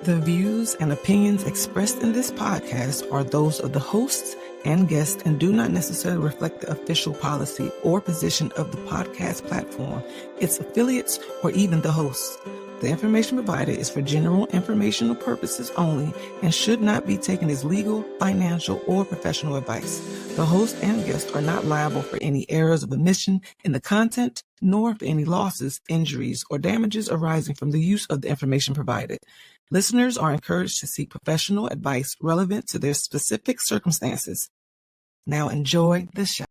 The views and opinions expressed in this podcast are those of the hosts and guests and do not necessarily reflect the official policy or position of the podcast platform, its affiliates, or even the hosts. The information provided is for general informational purposes only and should not be taken as legal, financial, or professional advice. The host and guests are not liable for any errors of omission in the content, nor for any losses, injuries, or damages arising from the use of the information provided. Listeners are encouraged to seek professional advice relevant to their specific circumstances. Now enjoy the show.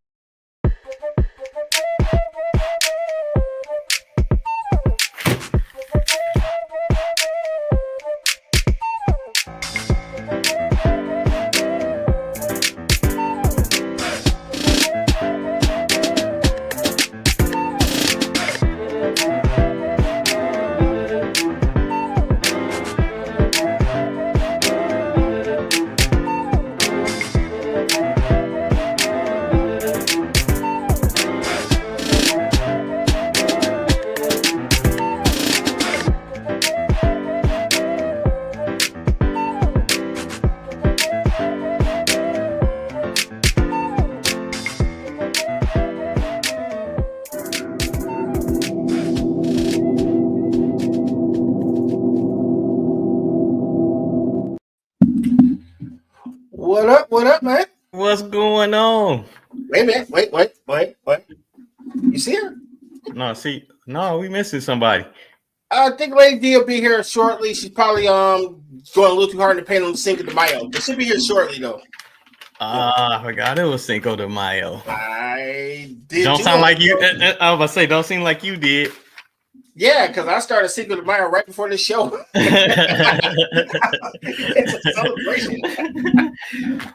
What up, man? What's going on? Wait a minute. Wait. You see her? No, we missing somebody. I think Lady D will be here shortly. She's probably going a little too hard in the paint on the Cinco de Mayo. But she'll be here shortly, though. I forgot it was Cinco de Mayo. I did. Don't sound like you. I was about to say, don't seem like you did. Yeah, because I started Cinco de Mayo right before this show. It's a celebration.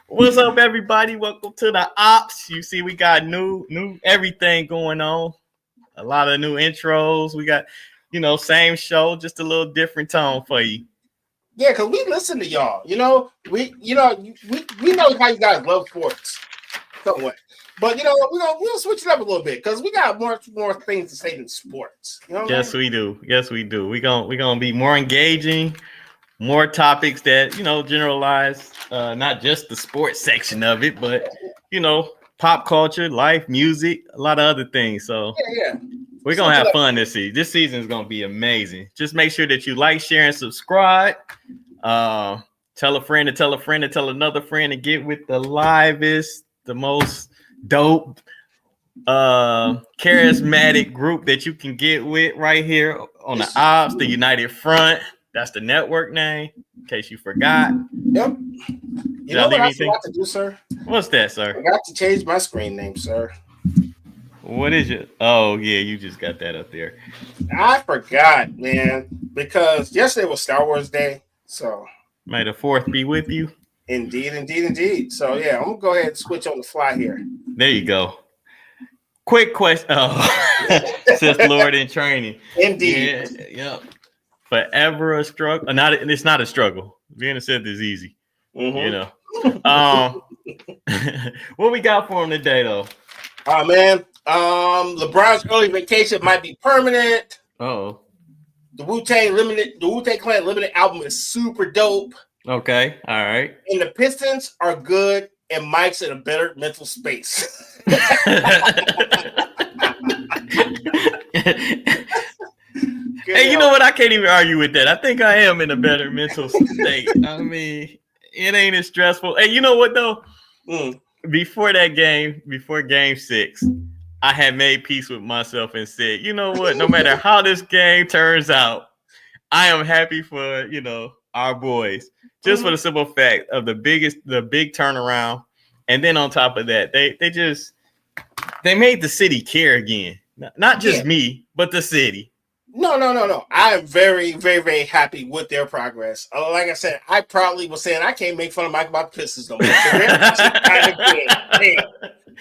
What's up, everybody? Welcome to the Ops. You see, we got new everything going on. A lot of new intros. We got, same show, just a little different tone for you. Yeah, because we listen to y'all. We know how you guys love sports. Somewhat. But we'll switch it up a little bit because we got much more things to say than sports. Yes, we do. We're gonna be more engaging, more topics that generalize, not just the sports section of it, but pop culture, life, music, a lot of other things. So yeah. We're gonna have fun this season. This season is gonna be amazing. Just make sure that you like, share, and subscribe. Tell a friend to tell a friend to tell another friend to get with the livest, the most dope, charismatic group that you can get with right here on the Ops, the United Front. That's the network name, in case you forgot. Yep. You know what I forgot to do, sir? What's that, sir? I forgot to change my screen name, sir. What is it? Oh, yeah, you just got that up there. I forgot, man, because yesterday was Star Wars Day, so. May the 4th be with you. Indeed. So, yeah, I'm going to go ahead and switch on the fly here. There you go. Quick question. Oh, Sith Lord in training. Indeed. Yeah. Forever a struggle. It's not a struggle. Being a Sith is easy. Mm-hmm. What we got for him today, though? Oh, man. LeBron's early vacation might be permanent. Oh. The Wu-Tang Clan Limited album is super dope. Okay. All right. And the Pistons are good, and Mike's in a better mental space. Hey, you know what? I can't even argue with that. I think I am in a better mental state. I mean, it ain't as stressful. Hey, you know what, though? Before game 6, I had made peace with myself and said, you know what? No matter how this game turns out, I am happy for, our boys. Just for the simple fact of the big turnaround. And then on top of that, they made the city care again. Not just me, but the city. No. I am very, very, very happy with their progress. Like I said, I probably was saying I can't make fun of Mike about the Pistons no more.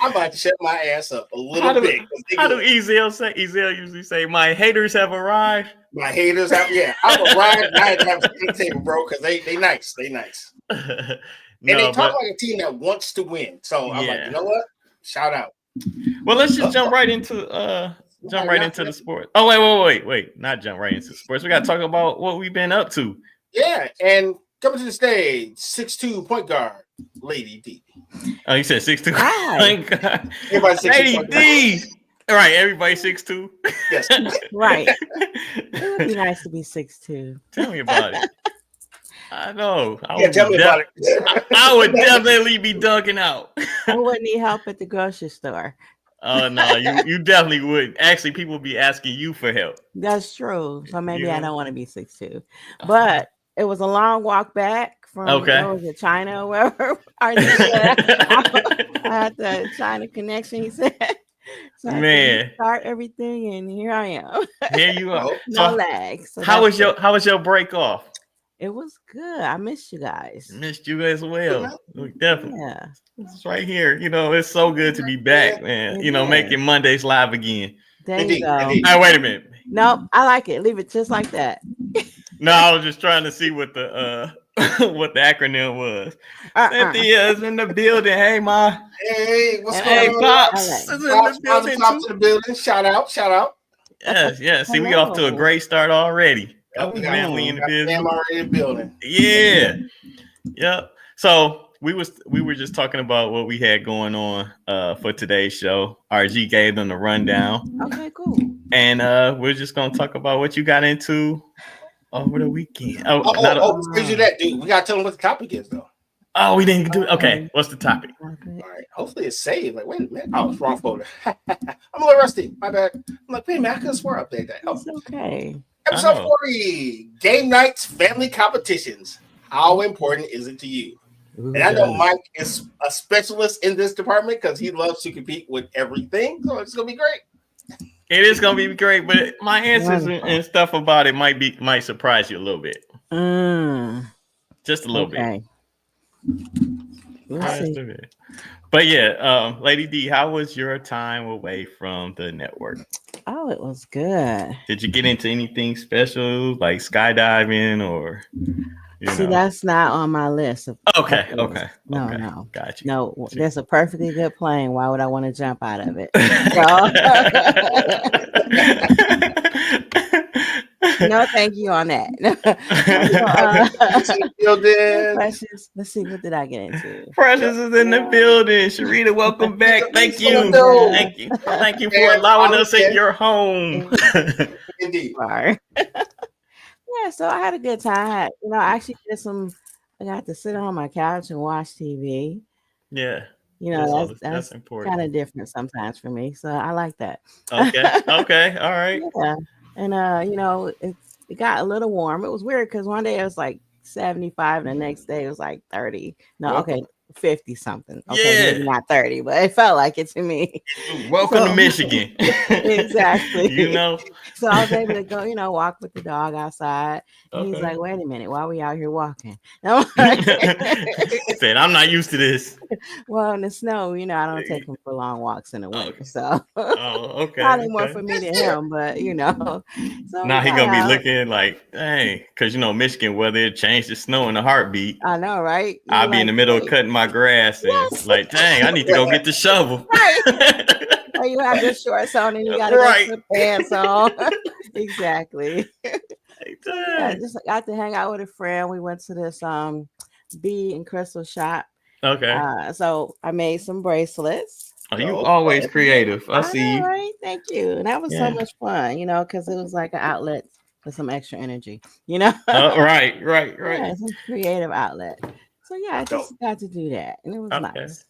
I'm about to shut my ass up a little bit. How do Ezel say? Ezel usually say, "My haters have arrived." My haters have, I've arrived. I had to have a table, bro, because they nice. They nice. And they talk like a team that wants to win. So I'm like, you know what? Shout out. Well, let's just jump right into the sport. Oh, wait. Not jump right into sports. We got to talk about what we've been up to. Yeah, and coming to the stage, 6'2" point guard, Lady D. Oh, you said 6'2". Hi. Everybody 6'2" Lady point D. All right, everybody 6'2". Yes. Right. It would be nice to be 6'2". Tell me about it. I know. Tell me about it. I would definitely be dunking out. I wouldn't need help at the grocery store. Oh no, you definitely would. Actually, people be asking you for help. That's true. So maybe Yeah. I don't want to be 6'2". But it was a long walk back from was it China or wherever. I had the China connection, he said. So Man, start everything, and here I am. Here you are. No lag. So how was your break off? It was good. I missed you guys. Missed you as well. Definitely. Yeah. It's right here. It's so good to be back, man. Making Mondays live again. There you go. Hey, wait a minute. Nope, I like it. Leave it just like that. No, I was just trying to see what the what the acronym was. Cynthia's in the building. Hey, Ma. Hey, what's going on? Pops is in the building. Pops to the building. Shout out. Yes. See, we off to a great start already. We got family in the building. Already in the building. Yeah. Yep. So we were just talking about what we had going on for today's show. RG gave them the rundown. Okay, cool. And we're just gonna talk about what you got into over the weekend. Before you that, dude, we gotta tell them what the topic is, though. Oh, we didn't do it. Okay, what's the topic? All right. Hopefully it's saved. Like, wait a minute. Oh, it's wrong folder. I'm a little rusty. My bad. I'm like, wait a minute. I could swear I updated that. It's okay. Episode 40, game nights, family competitions. How important is it to you? And I know Mike is a specialist in this department because he loves to compete with everything. So it's gonna be great. It is gonna be great, but my answers and stuff about it might surprise you a little bit. Just a little bit. But yeah, Lady D, how was your time away from the network? Oh, it was good. Did you get into anything special like skydiving or? See, that's not on my list. Okay. No. Gotcha. No, there's a perfectly good plane. Why would I want to jump out of it? No, thank you on that. Precious, let's see, what did I get into? Precious is in the building. Sharita, welcome back. Thank you. Thank you for allowing us in your home. Indeed. Yeah, so I had a good time. I actually I got to sit on my couch and watch TV. Yeah. That's important. Kind of different sometimes for me. So I like that. Okay. All right. Yeah. And it got a little warm. It was weird because one day it was like 75 and the next day it was like 30. No, okay, 50 something. Okay, maybe not 30, but it felt like it to me. Welcome to Michigan. Exactly. So I was able to go, walk with the dog outside. And he's like, wait a minute, why are we out here walking? Said, I'm not used to this. Well, in the snow, I don't take him for long walks in the winter. So okay. Probably more for me than him, but So now he gonna be looking like, dang, because Michigan weather changed to snow in a heartbeat. I know, right? I'll be in the middle of cutting my grass and like, dang, I need to go get the shovel. Right. Or you have your shorts on and you got to put pants on. Exactly. I just got to hang out with a friend. We went to this bead and crystal shop. Okay. So I made some bracelets. Oh, you always creative. I see you. Right. Thank you. And that was so much fun, because it was like an outlet for some extra energy, Right. Yeah, some creative outlet. So yeah, I just got to do that, and it was nice.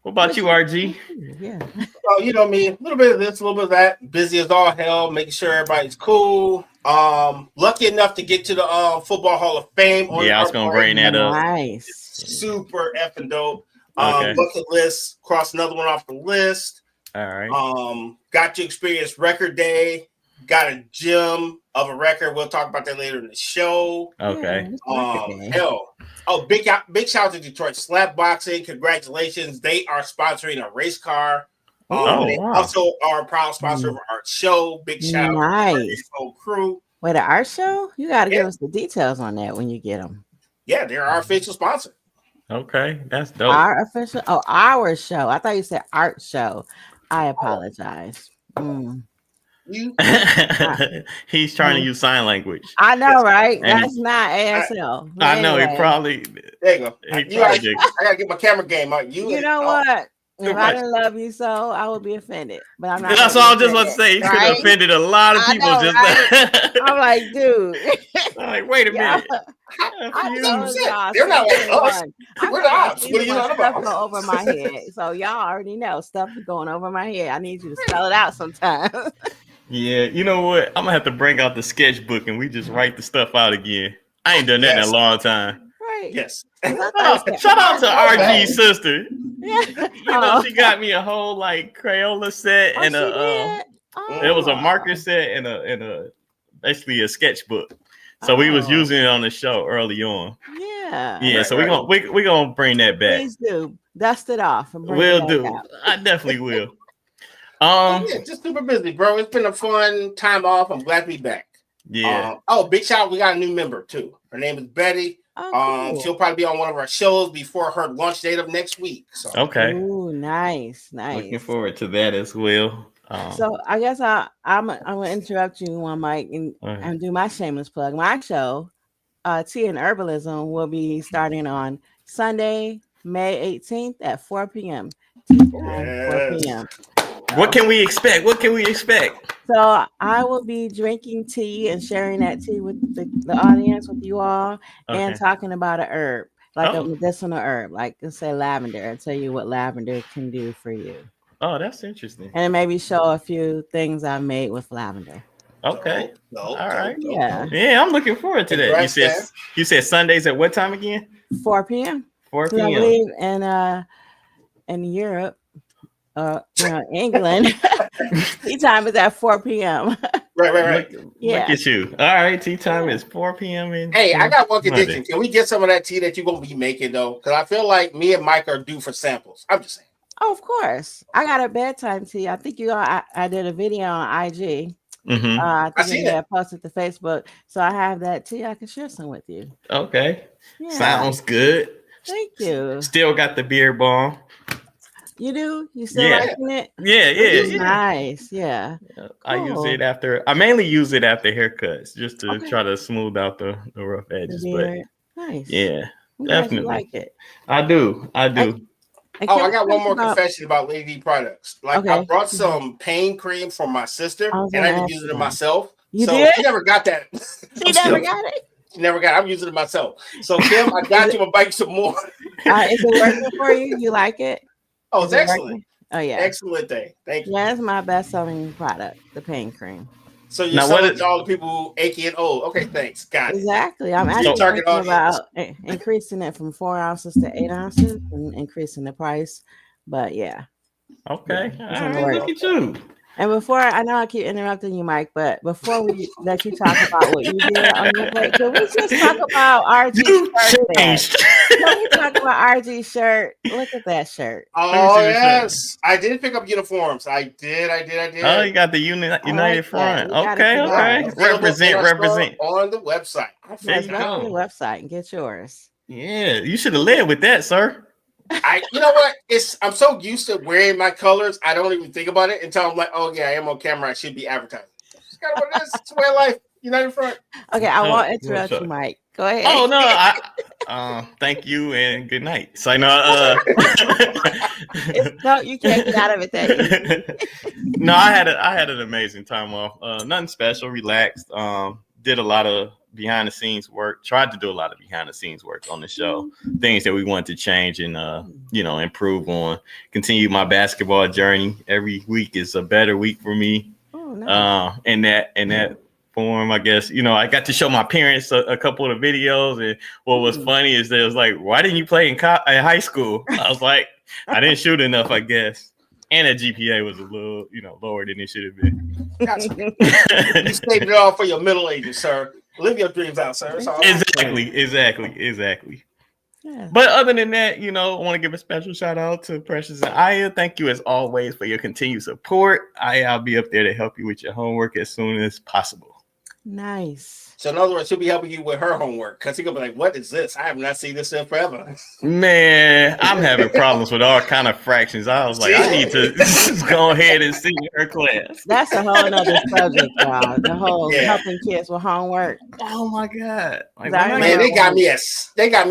What about you, RG? Yeah. Well, me, a little bit of this, a little bit of that. Busy as all hell, making sure everybody's cool. Lucky enough to get to the Football Hall of Fame. I was gonna bring that up. Nice. Super effing dope. Bucket list. Cross another one off the list. All right. Got to experience record day. Got a gem of a record. We'll talk about that later in the show. Okay. Big shout out to Detroit Slap Boxing. Congratulations. They are sponsoring a race car. They also are a proud sponsor of our show. Big shout out to the whole crew. Wait, the art show? You got to give us the details on that when you get them. Yeah, they're our official sponsor. Okay, that's dope. Our show. I thought you said art show. I apologize. He's trying to use sign language. I know, right? And That's not ASL. I know he probably. There you go. I gotta get my camera game on. You know what? If I didn't love you so, I would be offended. But I'm not. That's all I was just about to say. He could have offended a lot of people. I'm like, dude. I'm like, wait a minute. They're not like us. We're the ops. What are you talking about? Stuff go over my head. So y'all already know stuff is going over my head. I need you to spell it out sometimes. Yeah, you know what? I'm gonna have to bring out the sketchbook and we just write the stuff out again. I ain't done that in a long time. Right. Yes. Shout out to RG's sister. Yeah. You know, she got me a whole like Crayola set and it was a marker set and a basically a sketchbook. So we was using it on the show early on. Yeah. Yeah. So we're gonna bring that back. Please do dust it off. And bring Will it do. out. I definitely will. Yeah, just super busy, bro. It's been a fun time off. I'm glad to be back. Yeah. Big shout out. We got a new member too. Her name is Betty. Cool. She'll probably be on one of our shows before her launch date of next week. So okay. Ooh, nice. Looking forward to that as well. So I guess I'm gonna interrupt you one mic and do my shameless plug. My show, Tea and Herbalism, will be starting on Sunday, May 18th at 4 p.m. 4 p.m. What can we expect? What can we expect? So I will be drinking tea and sharing that tea with the audience, with you all, and talking about a herb, like a medicinal herb, like let's say lavender, and tell you what lavender can do for you. Oh, that's interesting. And maybe show a few things I've made with lavender. Okay. All right. Yeah, I'm looking forward to that. You said Sundays at what time again? 4 p.m. 4 p.m. I believe in Europe. England. Tea time is at 4 p.m. Right. Look at you. All right, tea time is 4 p.m. Hey, I got one condition. Can we get some of that tea that you're gonna be making though? Because I feel like me and Mike are due for samples. I'm just saying. Oh, of course. I got a bedtime tea. I think I did a video on IG. Mm-hmm. I think I posted to Facebook. So I have that tea. I can share some with you. Okay. Yeah. Sounds good. Thank you. Still got the beard balm. You do? You still liking it? Yeah. Nice. Yeah. I use it I mainly use it after haircuts just to try to smooth out the rough edges. But nice. Yeah, definitely. You like it. I do. I got one more confession about Lady Products. I brought some pain cream for my sister, and I've been using it myself. You did? She never got that. She never got it? She never got it. I'm using it myself. So, Kim, I got you. I'm buying some more. Is it working for you? You like it? Oh, it's excellent. Oh, yeah. Excellent thing. Thank you. Yeah, it's my best-selling product, the pain cream. So you're selling to all the people who achy and old. Okay, thanks. Got it. Exactly. I'm actually thinking about increasing it from 4 ounces to 8 ounces and increasing the price. But yeah. Okay. Look at you. And before, I know I keep interrupting you, Mike, but before we let you talk about what you did on your break, can we just talk about RG's shirt? Can we talk about RG's shirt? Look at that shirt. Oh, yes. I did pick up uniforms. I did. Oh, you got the United Front. Okay. Represent. On the website. Let's go on the website and get yours. Yeah, you should have led with that, sir. You know what? I'm so used to wearing my colors, I don't even think about it until I'm like, oh yeah, I am on camera. I should be advertising. It's kind of what it is. It's way of life. United Front. Okay, I won't interrupt you, Mike. Go ahead. Oh no, thank you and good night. So no, no, you can't get out of it that No, I had an amazing time off. Nothing special, relaxed. Did a lot of behind the scenes work, tried to do a lot of behind the scenes work on the show, things that we wanted to change and improve on. Continue my basketball journey. Every week is a better week for me. Nice. In that form, I guess, I got to show my parents a couple of the videos, and what was funny is they was like, why didn't you play in high school? I was like, I didn't shoot enough, I guess. And the GPA was a little, lower than it should have been. You saved it all for your middle ages, sir. Live your dreams out, sir. Exactly. Yeah. But other than that, I want to give a special shout out to Precious and Aya. Thank you as always for your continued support. I'll be up there to help you with your homework as soon as possible. Nice. So in other words, she'll be helping you with her homework because he'll be like, "What is this? I have not seen this in forever." Man, I'm having problems with all kind of fractions. I was like, I need to just go ahead and see her class. That's a whole other subject, y'all. The whole helping kids with homework. Oh my God. Like, man, they got me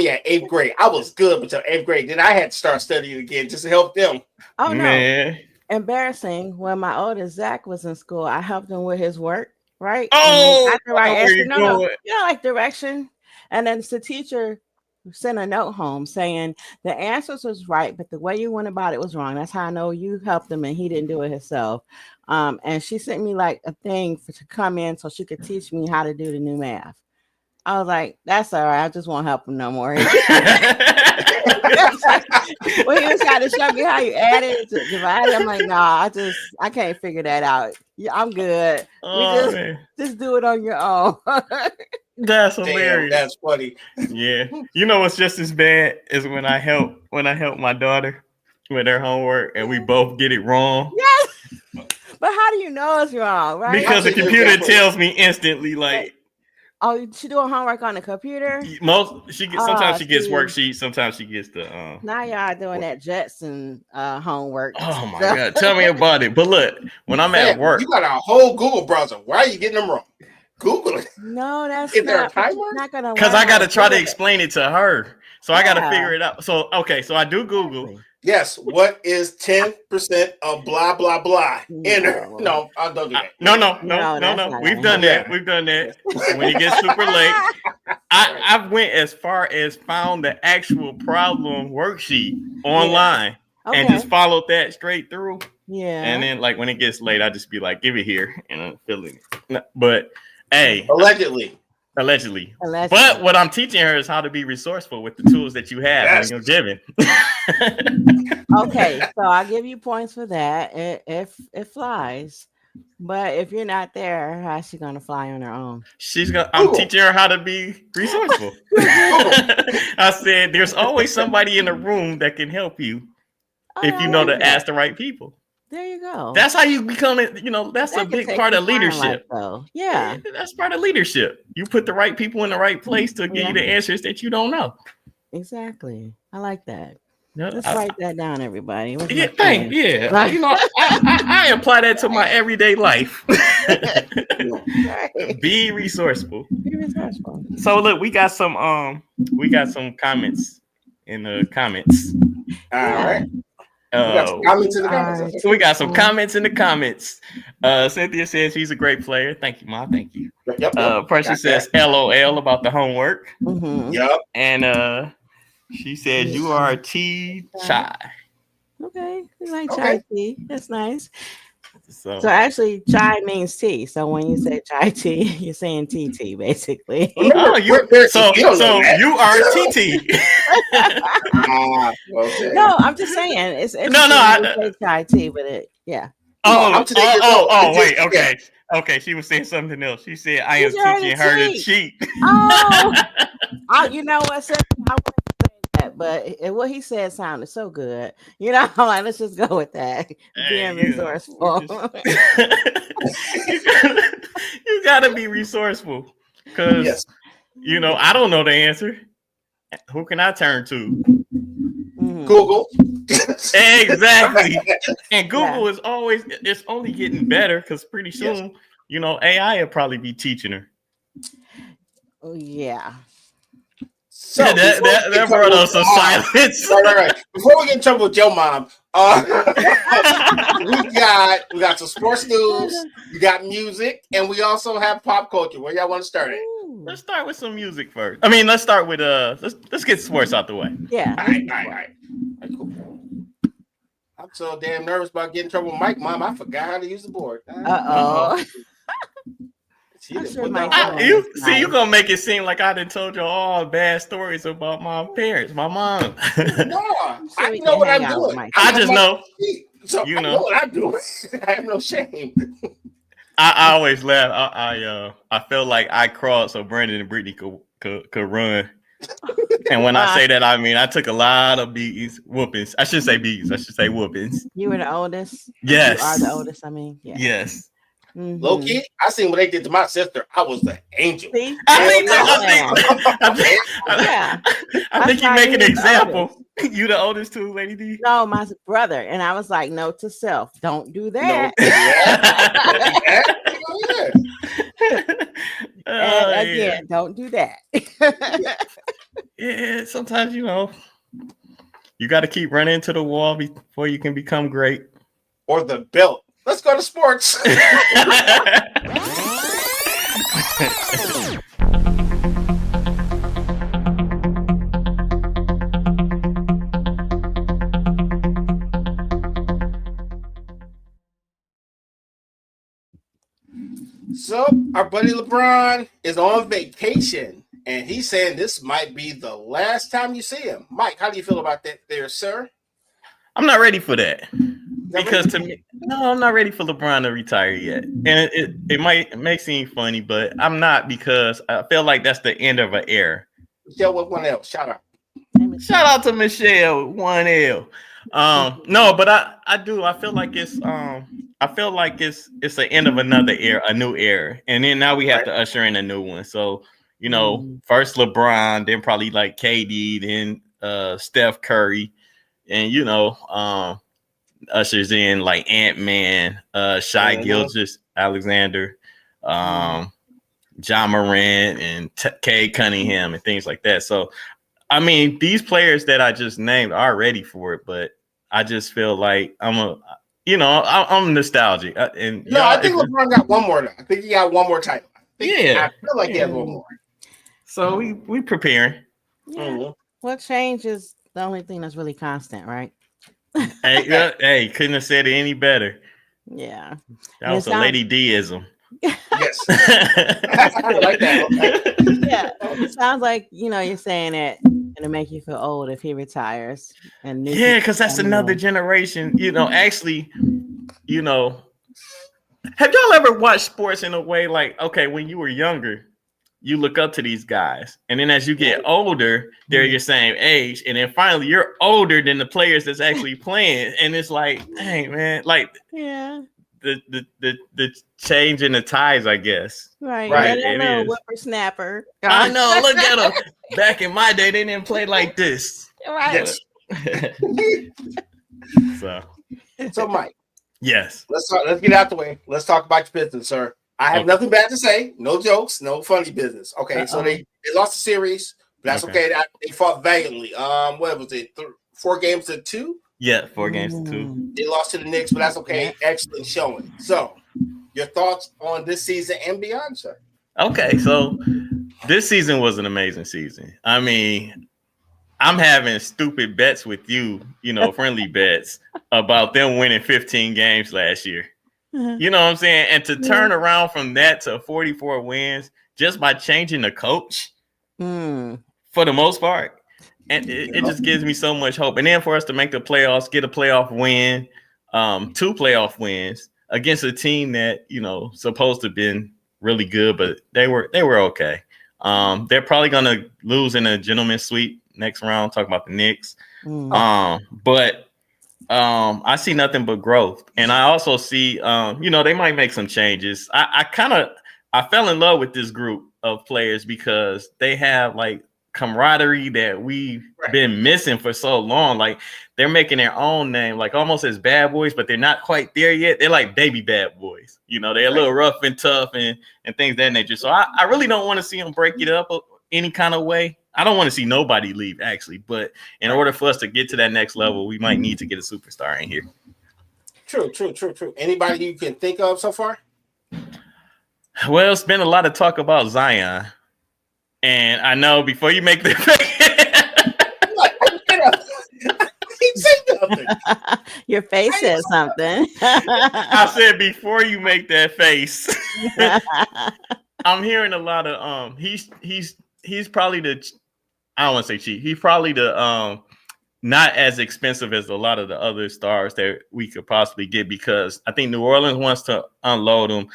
at 8th grade. I was good until 8th grade. Then I had to start studying again just to help them. Oh no. Man. Embarrassing. When my oldest Zach was in school, I helped him with his work. Right? Oh, I the right answer. No, like direction. And then the teacher sent a note home saying the answers was right, but the way you went about it was wrong. That's how I know you helped him and he didn't do it himself. And she sent me like a thing to come in so she could teach me how to do the new math. I was like, that's all right. I just won't help him no more. Well, he was trying to show me how you add it to divide it. I'm like, nah, I can't figure that out. Yeah, I'm good. Just do it on your own. That's hilarious. Damn, that's funny. Yeah. You know what's just as bad is when I help my daughter with her homework and we both get it wrong. Yes. But how do you know it's wrong, right? Because the computer tells me instantly, like, oh, she doing homework on the computer? Sometimes she gets worksheets, sometimes she gets the now y'all doing that Jetson homework. Oh my God, tell me about it. But look, when I'm at work, you got a whole Google browser. Why are you getting them wrong? Google it. No, that's is there a timer? Because I gotta try to explain it to her. So I gotta figure it out. So so I do Google. Yes, what is 10% of blah blah blah? Enter. No, I don't do that. No. We've done that. We've done that. When it gets super late, I went as far as found the actual problem worksheet online and just followed that straight through. Yeah. And then like when it gets late, I just be like, give it here, and I'm filling it. But hey, allegedly. But what I'm teaching her is how to be resourceful with the tools that you have when you're given. Okay, so I'll give you points for that. If it flies, but if you're not there, how's she gonna fly on her own? I'm teaching her how to be resourceful. I said, there's always somebody in the room that can help you if you know to ask the right people. There you go. That's how you become it. You know, that's a big part of leadership. Yeah, that's part of leadership. You put the right people in the right place to give you the answers that you don't know. Exactly. I like that. No, Let's write that down, everybody. You know, I apply that to my everyday life. Be resourceful. Be resourceful. So look, we got some comments in the comments. All right. We got some comments in the comments. Cynthia says he's a great player. Thank you, Ma. Thank you. Person says LOL about the homework. Mm-hmm. Yep. And she says you are tea chai. Okay, we like chai tea. That's nice. So actually, chai means tea. So when you say chai tea, you're saying TT basically. Oh, you are TT. No, I'm just saying it's no. Chai tea, but wait, okay. Okay, she was saying something else. She said, I am teaching her to cheat. Oh, you know what? I wouldn't say that, but what he said sounded so good. You know, like, let's just go with that. Being resourceful. You gotta be resourceful. Because, you know, I don't know the answer. Who can I turn to? Google. Exactly. And Google is it's only getting better because pretty soon, you know, AI will probably be teaching her. Oh, yeah. So that brought us some silence. Right. Before we get in trouble with your mom, we got some sports news, we got music, and we also have pop culture. Where y'all want to start at? Let's start with some music first. I mean, let's start with let's get sports out the way. Yeah. All right. Cool. I'm so damn nervous about getting in trouble with Mike, Mom. I forgot how to use the board. You gonna make it seem like I done told you all bad stories about my parents, my mom. No, I know what I'm doing. I just know. So you know what I'm doing. I have no shame. I always laugh. I felt like I crawled so Brandon and Brittany could run. And when I say that, I mean I took a lot of whoopings. I shouldn't say beatings. I should say whoopings. You were the oldest. Yes. You are the oldest. I mean, yes. Low key, I seen what they did to my sister. I was the angel. See? I think you make an example. You the oldest too, Lady D? No, my brother. And I was like, note to self, don't do that. And again, don't do that. Yeah, sometimes you got to keep running into the wall before you can become great. Or the belt. Let's go to sports. So our buddy LeBron is on vacation, and he's saying this might be the last time you see him. Mike, how do you feel about that there, sir? I'm not ready for that. Because to me, no, I'm not ready for LeBron to retire yet. And it may seem funny, but I'm not, because I feel like that's the end of an era. Michelle with 1L. Shout out. Shout out to Michelle 1L. No, but I do. I feel like it's the end of another era, a new era. And then now we have to usher in a new one. So, first LeBron, then probably like KD, then Steph Curry, and ushers in like Ant-Man, Shai Gilgeous-Alexander, John Morant, and Cade Cunningham, and things like that. So, I mean, these players that I just named are ready for it, but I just feel like I'm nostalgic. I think LeBron got one more. I think he got one more title. I feel like he has one more. So we preparing. Yeah. Mm-hmm. What change is the only thing that's really constant, right? Hey, couldn't have said it any better. Yeah, that was a Lady D-ism. Yes, I like that. Yeah, it sounds like you're saying it and to make you feel old if he retires. And because that's another generation. Actually, have y'all ever watched sports in a way like, okay, when you were younger, you look up to these guys, and then as you get older, they're your same age, and then finally you're older than the players that's actually playing, and it's like, dang, man, like the change in the ties, I guess. Right. It is. Whippersnapper. I know. Look at them. Back in my day, they didn't play like this. Right. Yes. So Mike. Yes. Let's get out the way. Let's talk about your business, sir. I have nothing bad to say. No jokes, no funny business. Okay, so they lost the series, but that's okay. They fought valiantly. What was it? 4 games to 2? Yeah, 4 games to 2. They lost to the Knicks, but that's okay. Yeah. Excellent showing. So, your thoughts on this season and beyond, sir? Okay, so this season was an amazing season. I mean, I'm having stupid bets with you, friendly bets about them winning 15 games last year. You know what I'm saying? And to turn around from that to 44 wins just by changing the coach for the most part. And it just gives me so much hope. And then for us to make the playoffs, get a playoff win, 2 playoff wins against a team that, supposed to have been really good, but they were okay. They're probably going to lose in a gentleman's sweep next round, talking about the Knicks. But I see nothing but growth. And I also see, they might make some changes. I fell in love with this group of players because they have like camaraderie that we've been missing for so long. Like they're making their own name, like almost as bad boys, but they're not quite there yet. They're like baby bad boys. They're a little rough and tough and things of that nature. So I really don't want to see them break it up any kind of way. I don't want to see nobody leave, actually. But in order for us to get to that next level, we might need to get a superstar in here. True. Anybody you can think of so far? Well, it's been a lot of talk about Zion. And I know before you make the your face says something. I said before you make that face. I'm hearing a lot of he's probably the, I don't want to say cheap. He's probably the not as expensive as a lot of the other stars that we could possibly get, because I think New Orleans wants to unload him.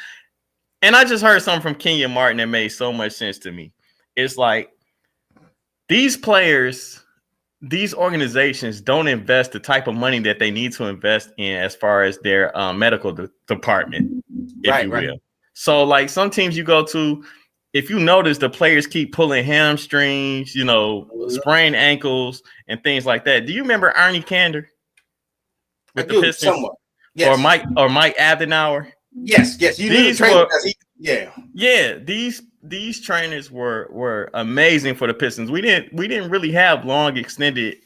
And I just heard something from Kenyon Martin that made so much sense to me. It's like these players, these organizations don't invest the type of money that they need to invest in as far as their medical department. if you will. So like some teams you go to, if you notice the players keep pulling hamstrings, sprained ankles and things like that. Do you remember Ernie Kander with the Pistons? Somewhat. Yes. Or Mike Abdenauer? Yes. These these trainers were amazing for the Pistons. We didn't really have long extended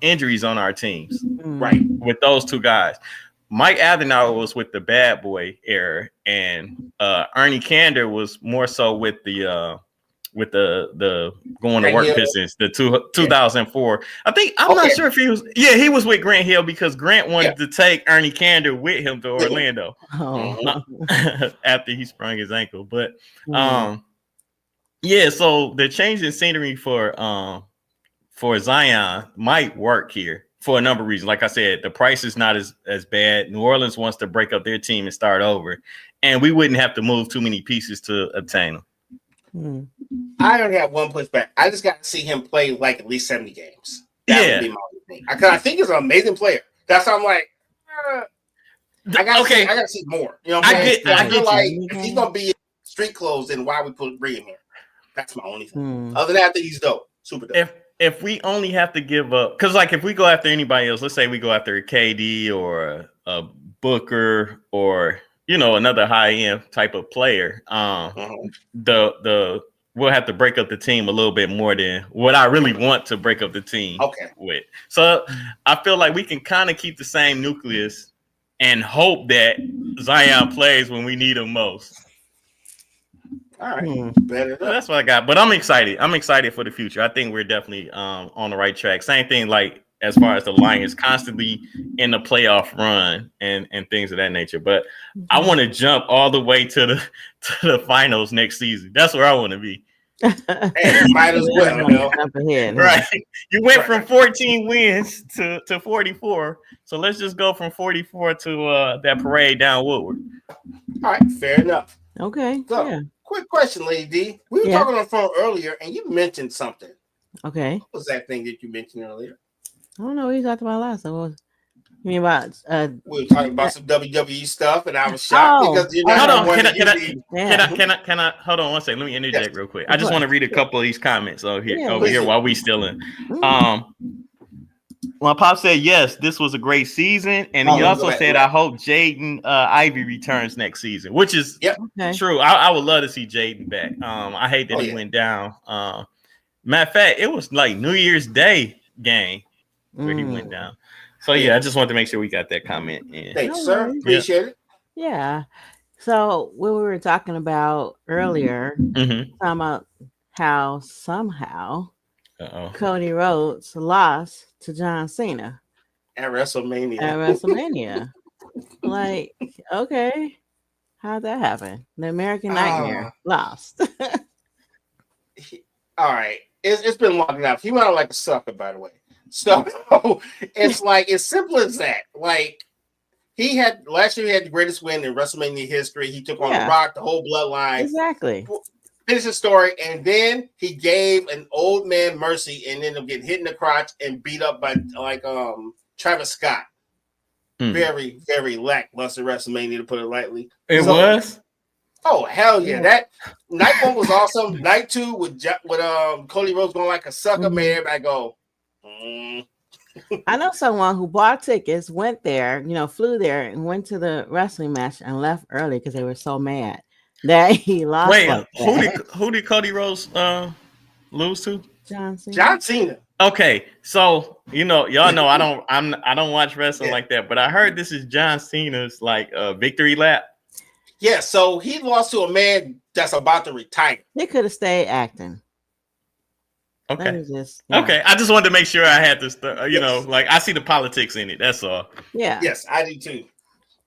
injuries on our teams, right? With those two guys. Mike Abdenauer was with the bad boy era, and Ernie Kander was more so with the going to work Pistons, the 2004. I think I'm not sure if he was. Yeah, he was with Grant Hill because Grant wanted to take Ernie Kander with him to Orlando after he sprung his ankle. But so the change in scenery for Zion might work here for a number of reasons. Like I said, the price is not as bad. New Orleans wants to break up their team and start over, and we wouldn't have to move too many pieces to obtain them. I only have one pushback. I just got to see him play like at least 70 games. That would be my only thing. Because I think he's an amazing player. That's why I'm like, I got to see more. You know what I feel like if he's gonna be in street clothes, then why we bring him here? That's my only thing. Other than that, I think he's dope. Super dope. If we only have to give up, because like if we go after anybody else, let's say we go after a KD or a Booker or another high end type of player, we'll have to break up the team a little bit more than what I really want to break up the team with. So I feel like we can kind of keep the same nucleus and hope that Zion plays when we need him most. All right, better. That's what I got. But I'm excited. I'm excited for the future. I think we're definitely on the right track. Same thing like as far as the Lions constantly in the playoff run and things of that nature. But I want to jump all the way to the finals next season. That's where I want to be. Hey, might as well, right? You went from 14 wins to 44. So let's just go from 44 to that parade down Woodward. All right, fair enough. Okay. So, quick question, Lady D. We were talking on the phone earlier, and you mentioned something. Okay. What was that thing that you mentioned earlier? I don't know what you talked about last time. You mean about we were talking about some WWE stuff, and I was shocked because you're not hold on. Can I hold on one second? Let me interject real quick. I just want to read a couple of these comments over here while we still in. Well, Pop said yes, this was a great season, and he also said, "I hope Jaden Ivey returns next season," which is true. I would love to see Jaden back. I hate that he went down. Matter of fact, it was like New Year's Day game where he went down. So I just wanted to make sure we got that comment in. Thanks, sir. Appreciate it. Yeah. So what we were talking about earlier, talking about how somehow Cody Rhodes lost to John Cena at WrestleMania. Like, okay, how'd that happen? The American Nightmare lost. All right, it's been long enough. He went out like a sucker, by the way. So it's like as simple as that. Like last year, he had the greatest win in WrestleMania history. He took on The Rock, the whole bloodline. Exactly. Finished the story, and then he gave an old man mercy and ended up getting hit in the crotch and beat up by Travis Scott. Very, very lackluster WrestleMania, to put it lightly. It was. Oh hell yeah! That night one was awesome. Night two with Cody Rhodes going like a sucker, man. Everybody go. I know someone who bought tickets, went there, flew there, and went to the wrestling match and left early because they were so mad that he lost. Wait, who did Cody Rhodes lose to? John Cena. Okay, so y'all know I don't watch wrestling like that, but I heard this is John Cena's victory lap. Yeah, so he lost to a man that's about to retire. He could have stayed acting. Okay. Okay. I just wanted to make sure I had this, I see the politics in it. That's all. Yeah. Yes, I do too.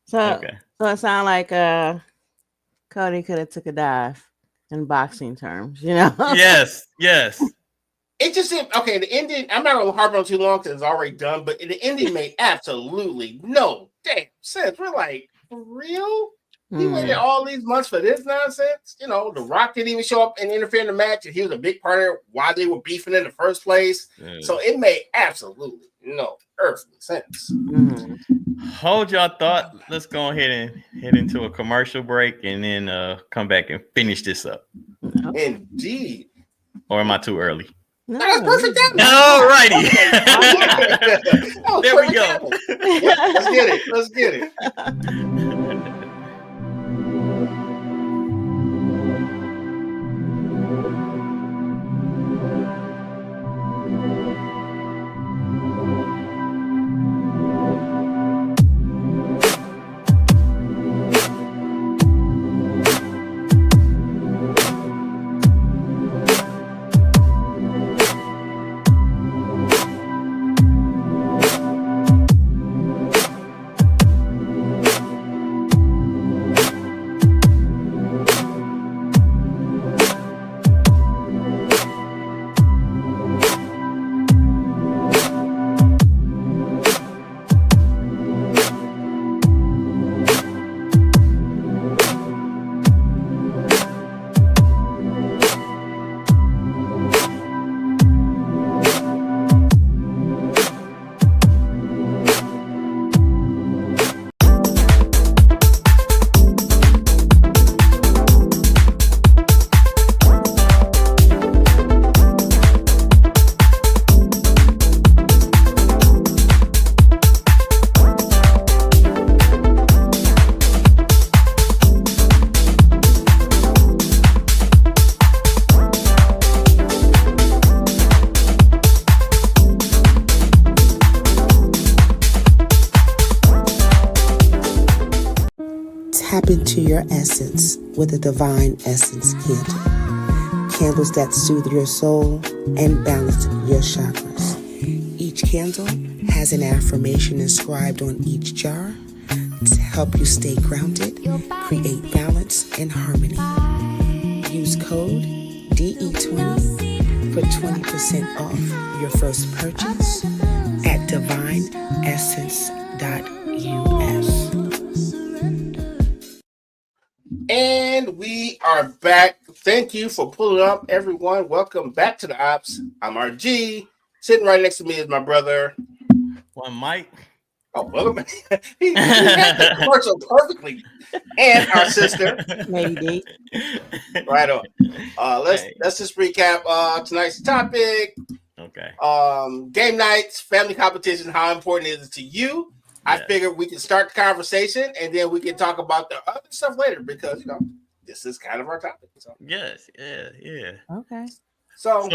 So it sounds like Cody could have took a dive in boxing terms, Yes. It just seemed the ending. I'm not gonna harp on too long because it's already done, but the ending made absolutely no damn sense. We're like, for real? He waited all these months for this nonsense. The Rock didn't even show up and interfere in the match, and he was a big part of why they were beefing in the first place. So it made absolutely no earthly sense. hold y'all thought. Let's go ahead and head into a commercial break and then come back and finish this up. Indeed. Or am I too early? No, that's perfect. All righty. There we go. Yeah, let's get it. Let's get it. Tap into your essence with a Divine Essence candle. Candles that soothe your soul and balance your chakras. Each candle has an affirmation inscribed on each jar to help you stay grounded, create balance and harmony. Use code DE20 for 20% off your first purchase at divineessence.us. And we are back. Thank you for pulling up, everyone. Welcome back to the Ops. I'm RG. Sitting right next to me is my brother. One Mike. Oh, welcome. he had the commercial perfectly. And our sister. Maybe. Right on. Let's just recap tonight's topic. Okay. Game nights, family competition, how important is it to you? I figured we can start the conversation and then we can talk about the other stuff later because, this is kind of our topic. So. Yes. Yeah. Okay. So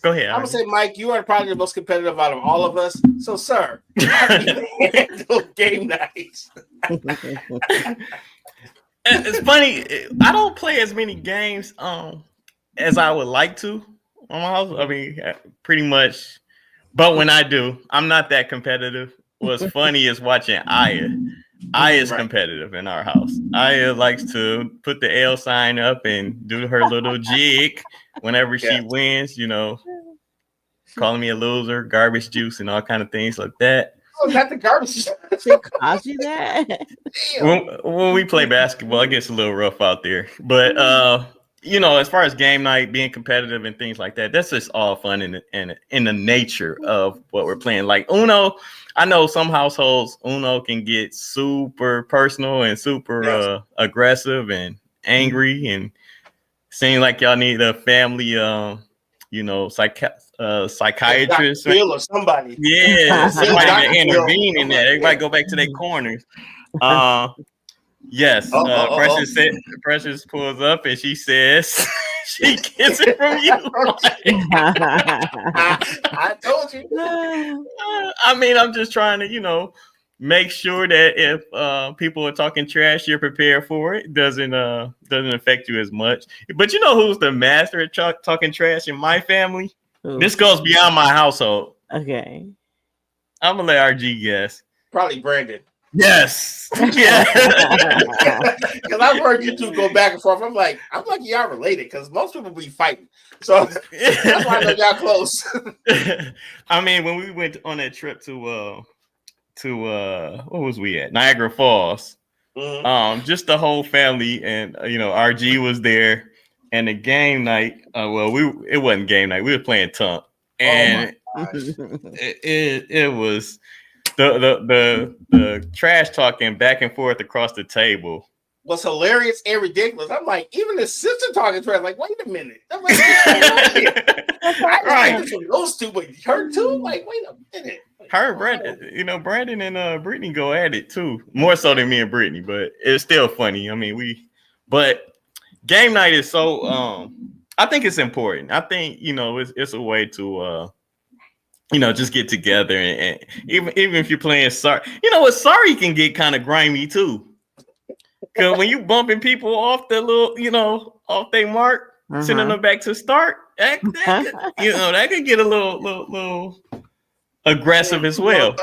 go ahead. I'm going to say, Mike, you are probably the most competitive out of all of us. So, sir, how do you handle game nights? It's funny. I don't play as many games as I would like to on my house. I mean, pretty much. But when I do, I'm not that competitive. What's funny is watching Aya. Aya's competitive in our house. Aya likes to put the L sign up and do her little jig whenever she wins, calling me a loser, garbage juice, and all kind of things like that. Oh, not the garbage juice. She calls you that? When we play basketball, it gets a little rough out there. But as far as game night, being competitive and things like that, that's just all fun in the nature of what we're playing. Like Uno, I know some households, Uno can get super personal and super aggressive and angry and seem like y'all need a family, psychiatrist or somebody. Yeah, somebody to intervene in that. Everybody go back to their corners. Yes, Precious pulls up and she says she gets it from you. I told you. I mean, I'm just trying to, make sure that if people are talking trash, you're prepared for it. Doesn't affect you as much. But you know who's the master at talking trash in my family? Ooh. This goes beyond my household. Okay. I'm gonna let RG guess. Probably Brandon. Yes. Yeah. Because I've heard you two go back and forth. I'm like y'all related because most people be fighting. So that's why I know y'all close. I mean, when we went on that trip to what was we at? Niagara Falls. Mm-hmm. Just the whole family and RG was there. And the game night, it wasn't game night. We were playing Tunk. And it was the trash talking back and forth across the table was hilarious and ridiculous. I'm like, even the sister talking trash. Like, wait a minute. I'm like, right. Those two, but her too. Like, wait a minute. Her, Brandon, Brandon and Brittany go at it too, more so than me and Brittany, but it's still funny. I mean, but game night is so. I think it's important. I think it's a way to just get together and even if you're playing sorry, sorry can get kind of grimy too. Because when you bumping people off the little, off their mark, sending them back to start, that could get a little aggressive as well.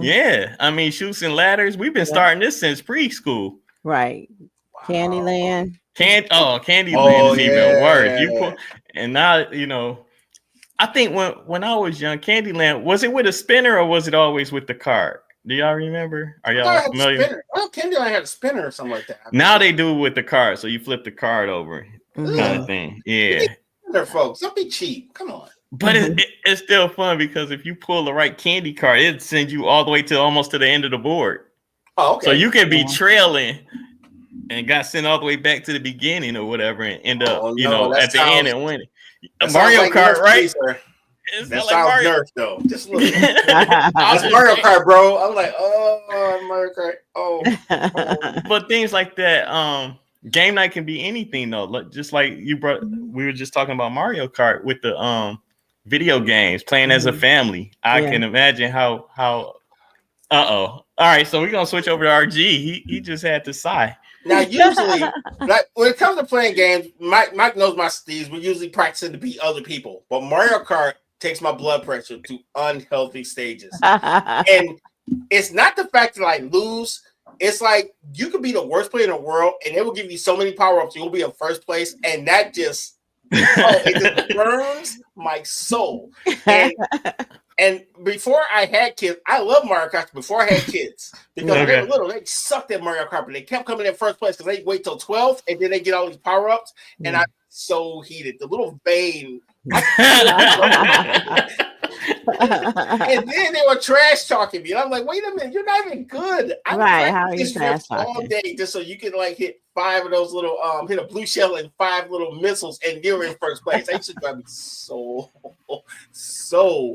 Yeah, I mean, Chutes and Ladders. We've been starting this since preschool. Right. Wow. Candyland. Candyland is even worse. And now I think when I was young, Candyland, was it with a spinner or was it always with the card? Do y'all remember? Are y'all familiar? Well, Candyland had a spinner or something like that. Now they do it with the card, so you flip the card over, kind of thing. Yeah. Folks, don't be cheap. Come on. But it's still fun because if you pull the right candy card, it sends you all the way to almost to the end of the board. Oh, okay. So you can be trailing and got sent all the way back to the beginning or whatever and end up, at the end and winning. Mario Kart, right? That sounds like Nerf though. Just look. I was Mario Kart, bro. I'm like, oh, Mario Kart. Oh. But things like that, game night can be anything though. Just like we were just talking about Mario Kart with the video games, playing as a family. I can imagine how. All right, so we're gonna switch over to RG. He just had to sigh. Now, usually, when it comes to playing games, Mike knows my steeds. We're usually practicing to beat other people, but Mario Kart takes my blood pressure to unhealthy stages. And it's not the fact that I lose. It's like you could be the worst player in the world, and it will give you so many power-ups. You'll be in first place, and that just it just burns my soul. And before I had kids, I love Mario Kart before I had kids because when they were little, they sucked at Mario Kart, but they kept coming in first place because they wait till 12 and then they get all these power-ups. And I'm so heated. The little vein. And then they were trash talking me. And I'm like, wait a minute, you're not even good. I'm right, how are you trash talking? All day just so you can hit 5 of those little hit a blue shell and 5 little missiles and you're in first place. That used to drive me so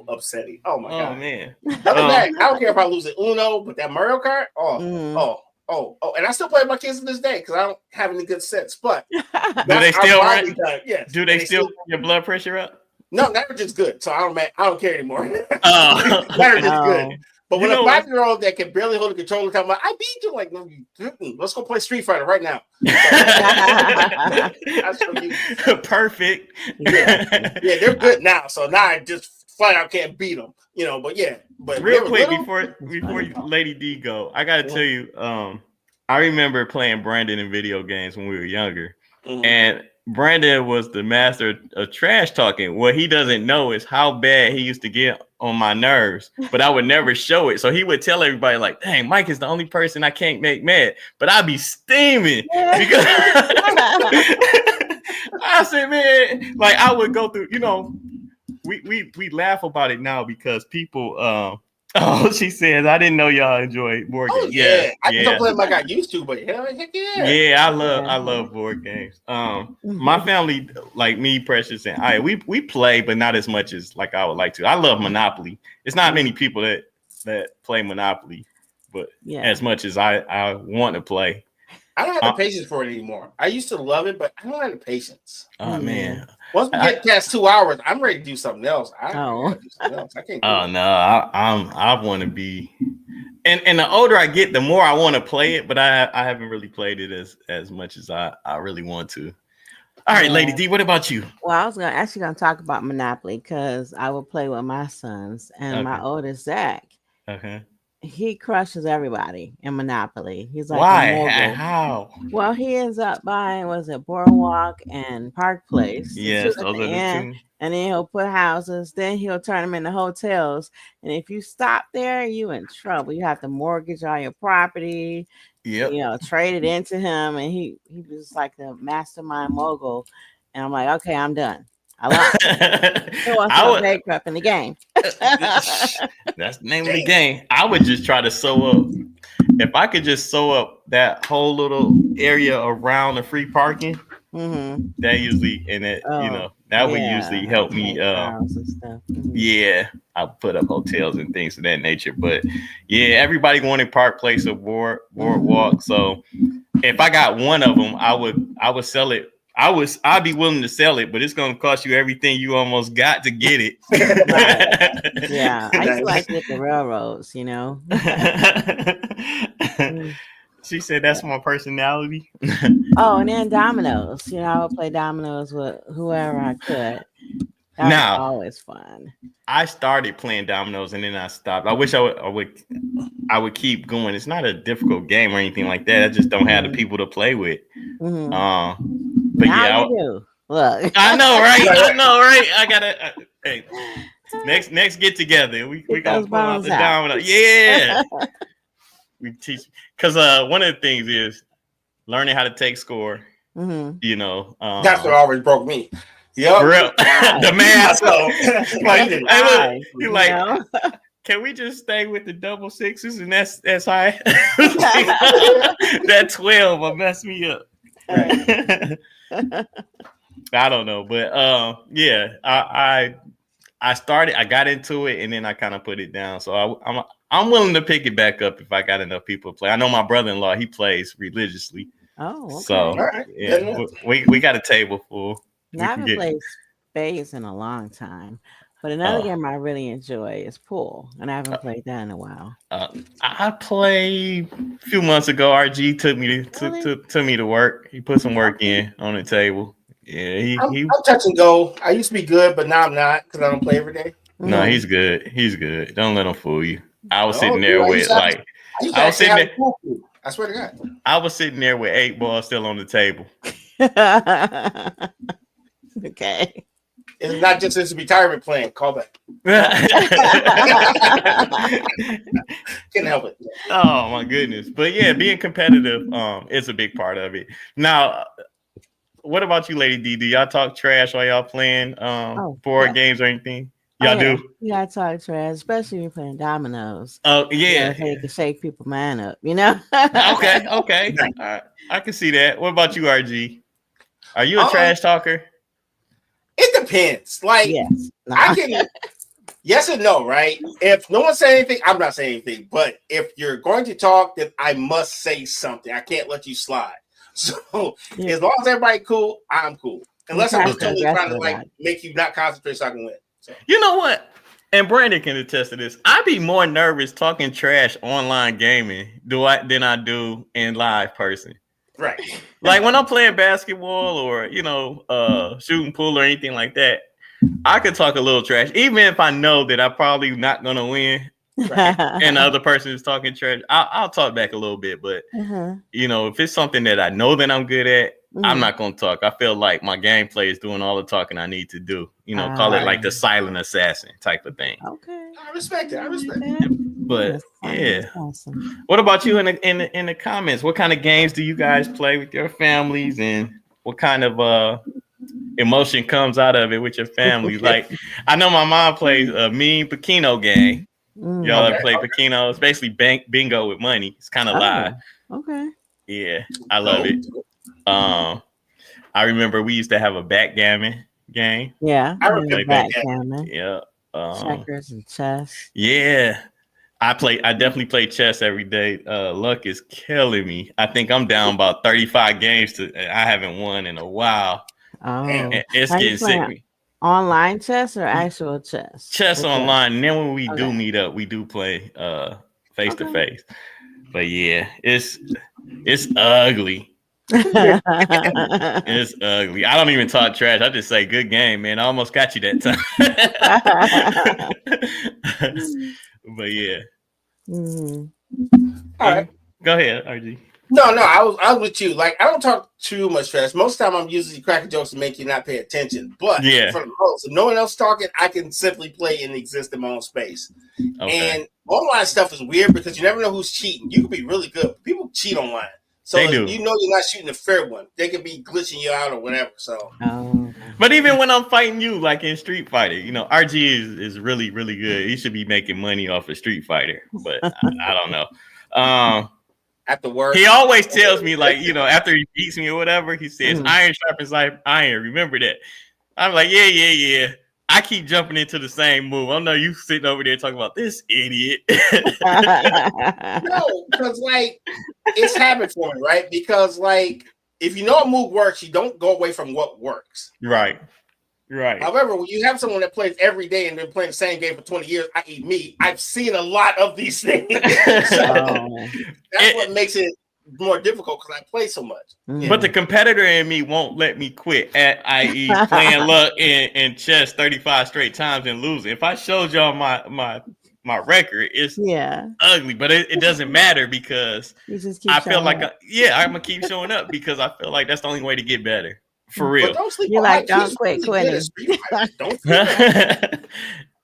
upsetting. Oh my god. Man. I don't care if I lose at Uno, but that Mario Kart, and I still play with my kids to this day because I don't have any good sense. But do they still run? Yes. Do they still your blood pressure up? No, that just good. So I don't care anymore. That just good. But when a 5-year-old that can barely hold a controller talking about, I beat you, like, no, you didn't. Let's go play Street Fighter right now. Perfect. Yeah, they're good now. So now I just flat out can't beat them. But real quick before Lady D go, I gotta tell you, I remember playing Brandon in video games when we were younger, and Brandon was the master of trash talking. What he doesn't know is how bad he used to get on my nerves, but I would never show it. So he would tell everybody like, dang, Mike is the only person I can't make mad, but I'd be steaming because I said, man, like I would go through, we laugh about it now because people, she says, I didn't know y'all enjoy board games. Oh, yeah. I don't play them like I used to, but heck yeah. Yeah, I love board games. My family, like me, Precious, and I, we play, but not as much as like I would like to. I love Monopoly. It's not many people that play Monopoly, but as much as I want to play. I don't have the patience for it anymore. I used to love it, but I don't have the patience. Oh man! Once we get past 2 hours, I'm ready to do something else. I can't. I want to be, and the older I get, the more I want to play it. But I haven't really played it as much as I really want to. All right, Lady D, what about you? Well, I was gonna talk about Monopoly because I would play with my sons and my oldest Zach. Okay. He crushes everybody in Monopoly. He's like, why? How? Well, he ends up buying, Boardwalk and Park Place. Yes, those are the two. And then he'll put houses. Then he'll turn them into hotels. And if you stop there, you in trouble. You have to mortgage all your property. Yep. Trade it into him. And he was like the mastermind mogul. And I'm like, okay, I'm done. A lot. Who wants to go bankrupt in the game? That's the name of the game. I would just try to sew up. If I could just sew up that whole little area around the free parking, that usually that would usually help me. Yeah, I put up hotels and things of that nature. But yeah, everybody wanted Park Place or Boardwalk. So if I got one of them, I would sell it. I'd be willing to sell it, but it's gonna cost you everything you almost got to get it. Yeah, I used to like to hit the railroads, you know. She said that's my personality. Oh, and then dominoes. You know, I would play dominoes with whoever I could. That was always fun. I started playing dominoes and then I stopped. I wish I would keep going. It's not a difficult game or anything like that. I just don't have the people to play with. But now you do. Look, I know, right? I gotta. Hey, next get together. We gonna pull out the domino. Yeah. We teach because one of the things is learning how to take score. You know, that's what always broke me. Yep. The math. You like, can we just stay with the double sixes and that's high? That 12 will mess me up. I don't know, but yeah, I got into it and then I kind of put it down. So I'm willing to pick it back up if I got enough people to play. I know my brother-in-law, he plays religiously. Oh, okay. So yeah, we got a table full. Now, I haven't played spades in a long time, but another game I really enjoy is pool, and I haven't played that in a while. I played a few months ago. RG took me to work. He put some work in on the table. Yeah, I'm touch and go. I used to be good, but now I'm not because I don't play every day. No, he's good. He's good. Don't let him fool you. I was sitting there with I swear to God. I was sitting there with 8 balls still on the table. Okay. It's not just his retirement plan. Call back. Can't help it. Oh my goodness. But yeah, being competitive is a big part of it. Now, what about you, Lady D? Do y'all talk trash while y'all playing board games or anything? Y'all do? Yeah, I talk trash, especially when you're playing dominoes. Oh, yeah. You can shake people man up, you know? Okay. I can see that. What about you, RG? Are you a trash talker? It depends. Like, yes. I can yes and no, right? If no one says anything, I'm not saying anything. But if you're going to talk, then I must say something. I can't let you slide. So as long as everybody cool, I'm cool. Unless I'm just totally trying to make you not concentrate so I can win. So. You know what? And Brandon can attest to this. I'd be more nervous talking trash online gaming than I do in live person. Right. Like when I'm playing basketball or, shooting pool or anything like that, I could talk a little trash, even if I know that I'm probably not going to win. Right. And the other person is talking trash. I'll talk back a little bit. But, if it's something that I know that I'm good at, I'm not going to talk. I feel like my gameplay is doing all the talking I need to do. Call it like the silent assassin type of thing. Okay. I respect it. But yeah, awesome. What about you in the comments? What kind of games do you guys play with your families, and what kind of emotion comes out of it with your families? Like, I know my mom plays a mean Pekino game. Y'all ever play Pekino? It's basically bingo with money. It's kind of live. Okay. Yeah, I love it. I remember we used to have a backgammon game. Yeah, I remember backgammon. Yeah, checkers and chess. Yeah. I definitely play chess every day. Luck is killing me. I think I'm down about 35 games I haven't won in a while. Oh, it's getting sick. Online chess or actual chess? Chess online. And then when we do meet up, we do play face to face. But yeah, it's ugly. It's ugly. I don't even talk trash. I just say good game, man. I almost got you that time. But yeah. All right. Go ahead, RG. No, I was with you. Like, I don't talk too much trash. Most of the time, I'm usually cracking jokes to make you not pay attention. But for the host, if no one else talking, I can simply play and exist in my own space. Okay. And online stuff is weird because you never know who's cheating. You can be really good. People cheat online. So you know you're not shooting a fair one. They could be glitching you out or whatever. So But even when I'm fighting you, like in Street Fighter, you know, RG is really, really good. He should be making money off of Street Fighter, but I don't know. After work, he always tells me, like, you know, after he beats me or whatever, he says, iron sharpens like iron. Remember that. I'm like, yeah. I keep jumping into the same move. I know you sitting over there talking about this idiot. No, because like it's habit forming, right? Because like if you know a move works, you don't go away from what works. Right. However, when you have someone that plays every day and been playing the same game for 20 years, i.e. me, I've seen a lot of these things. So that's what makes it more difficult because I play so much. But the competitor in me won't let me quit, i.e. playing luck in chess 35 straight times and losing. If I showed y'all my record, it's ugly, but it doesn't matter because I feel like I'm gonna keep showing up because I feel like that's the only way to get better. For real. But don't sleep You're on like, Mike. don't quit quitting. Don't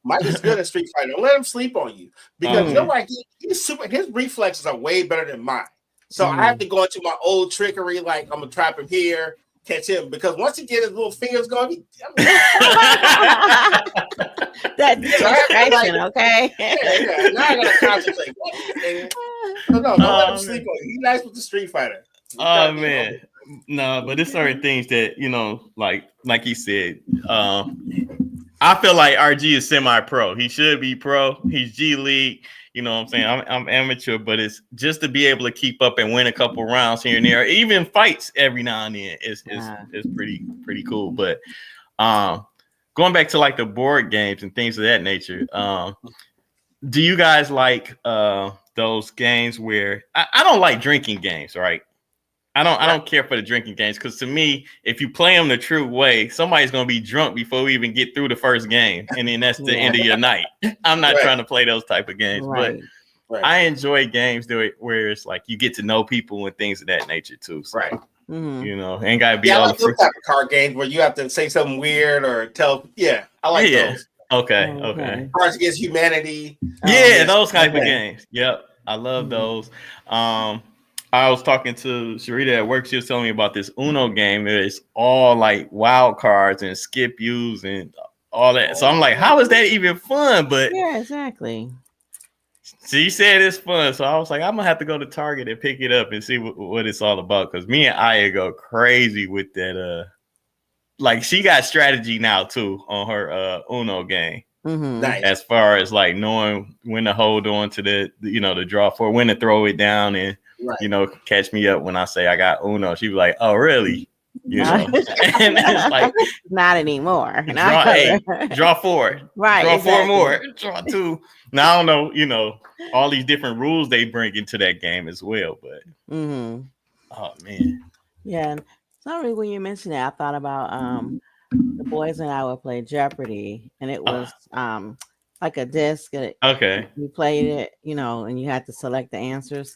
Mike is good at Street Fighter. Don't let him sleep on you because you know what? He's super. His reflexes are way better than mine. So I have to go into my old trickery, like I'm gonna trap him here, catch him, because once he get his little fingers going, that demonstration, okay? Yeah. Now I gotta concentrate. No, don't let him sleep on you. He's nice with the Street Fighter. Oh man. No, but there's certain things that, you know, like he said, I feel like RG is semi-pro. He should be pro. He's G League. You know what I'm saying? I'm amateur, but it's just to be able to keep up and win a couple rounds here and there, even fights every now and then is pretty cool. But going back to like the board games and things of that nature, do you guys like those games where I don't like drinking games, right? I don't care for the drinking games because to me, if you play them the true way, somebody's gonna be drunk before we even get through the first game, and then that's the end of your night. I'm not trying to play those type of games, but I enjoy games where it's like you get to know people and things of that nature too. So, you know, ain't gotta be all like those type of card games where you have to say something weird or tell. Yeah, I like those. Okay. Cards Against Humanity. Those type of games. Yep, I love those. I was talking to Sharita at work. She was telling me about this Uno game. It's all like wild cards and skip yous and all that. So I'm like, how is that even fun? But yeah, exactly. She said it's fun. So I was like, I'm going to have to go to Target and pick it up and see what it's all about. Because me and Aya go crazy with that. Like she got strategy now too on her Uno game. Nice. As far as like knowing when to hold on to the draw for, when to throw it down and catch me up when I say I got Uno. She was like, "Oh, really?" You know, and it's like not anymore. Draw 8, draw 4, right? Draw 4 more, draw 2. Now I don't know, all these different rules they bring into that game as well. But oh man, yeah. Sorry, when you mentioned that, I thought about the boys and I would play Jeopardy, and it was like a disc. Okay, you played it, and you had to select the answers.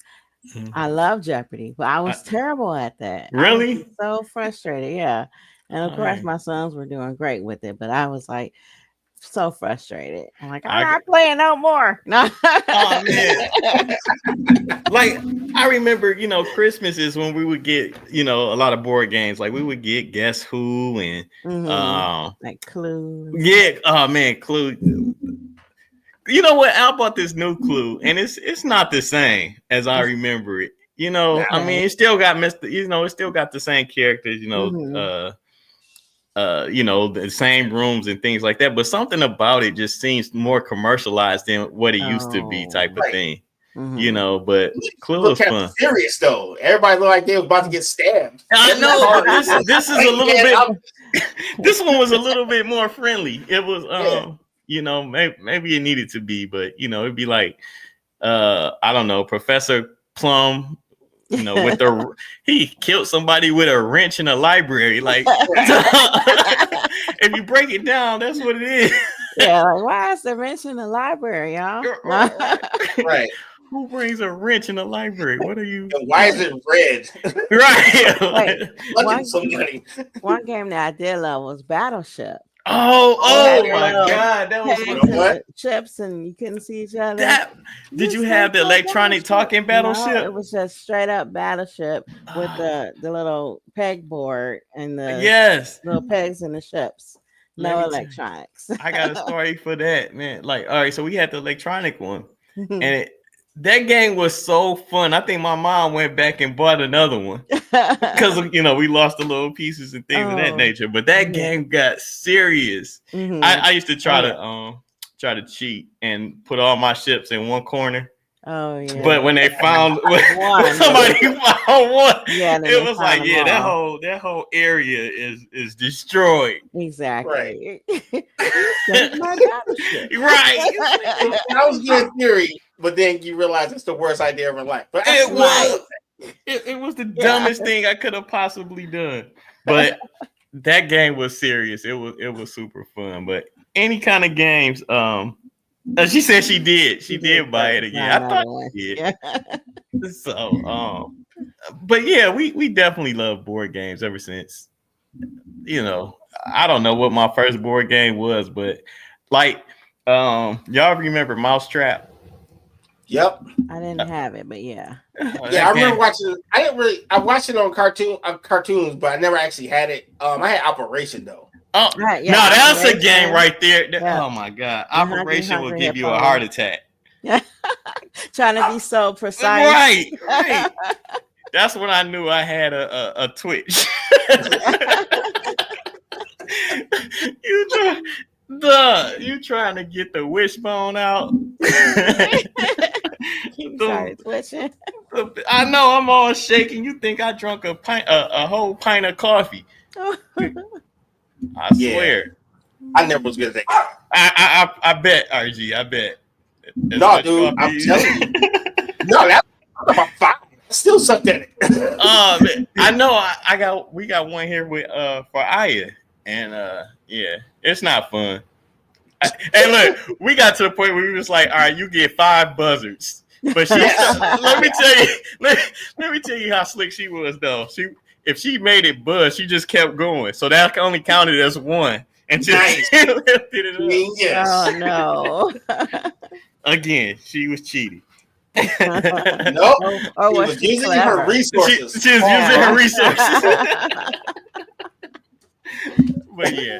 I love Jeopardy, but I was terrible at that. Really? So frustrated, yeah. And of course, my sons were doing great with it, but I was like so frustrated. I'm like, I'm not playing no more. No. Oh man. Like I remember, Christmas is when we would get, a lot of board games. Like we would get Guess Who and like Clue. Yeah. Oh man, Clue. You know what? I bought this new Clue, and it's not the same as I remember it. I mean, it still got it still got the same characters. The same rooms and things like that. But something about it just seems more commercialized than what it used to be, type of thing. But Clue was fun. Serious though. Everybody looked like they were about to get stabbed. I know. This is a little bit. This one was a little bit more friendly. It was maybe it needed to be, but it'd be like I don't know, Professor Plum, with he killed somebody with a wrench in a library. Like if you break it down, that's what it is. Yeah, like why is the wrench in the library, y'all? Right. Who brings a wrench in the library? What are you? And why is it red? Right. Like, one game that I did love was Battleship. Oh my God, that was what? Chips, and you couldn't see each other. Did you have the electronic talking battleship? No, it was just straight up battleship with the little pegboard and the little pegs and the ships. No electronics. I got a story for that, man. Like, all right, so we had the electronic one, and that game was so fun. I think my mom went back and bought another one because we lost the little pieces and things of that nature. But that game got serious. I used to try to cheat and put all my ships in one corner. Oh yeah. But when they found somebody found one, it was like, that whole area is destroyed. Exactly. Right. Right. That was good theory, but then you realize it's the worst idea ever in life. But it was the dumbest thing I could have possibly done. But that game was serious. It was super fun. But any kind of games, she said she did. She did buy it again. I thought she did. So, but yeah, we definitely love board games ever since. I don't know what my first board game was, but like, y'all remember Mousetrap? Yep. I didn't have it, but yeah. I remember watching it. I watched it on cartoons, but I never actually had it. I had Operation though. Oh, right, no, that's a game right there. Oh my God. Operation will give you a heart attack. Trying to be so precise. Right. That's when I knew I had a twitch. You trying to get the wishbone out. Started twitching. I know, I'm all shaking. You think I drunk a whole pint of coffee. I swear. I never was good at that. I bet, RG. I bet. No, dude, I'm telling you. No, that's about 5. I still sucked at it. Man, I know. We got one here with for Aya, and it's not fun. And look, we got to the point where we was like, all right, you get 5 buzzards. But let me tell you how slick she was though. If she made it buzz, she just kept going. So that only counted as 1. And just lifted it up. Yes. Oh no. Again, she was cheating. Nope. She was using her resources. She was using her resources. But yeah.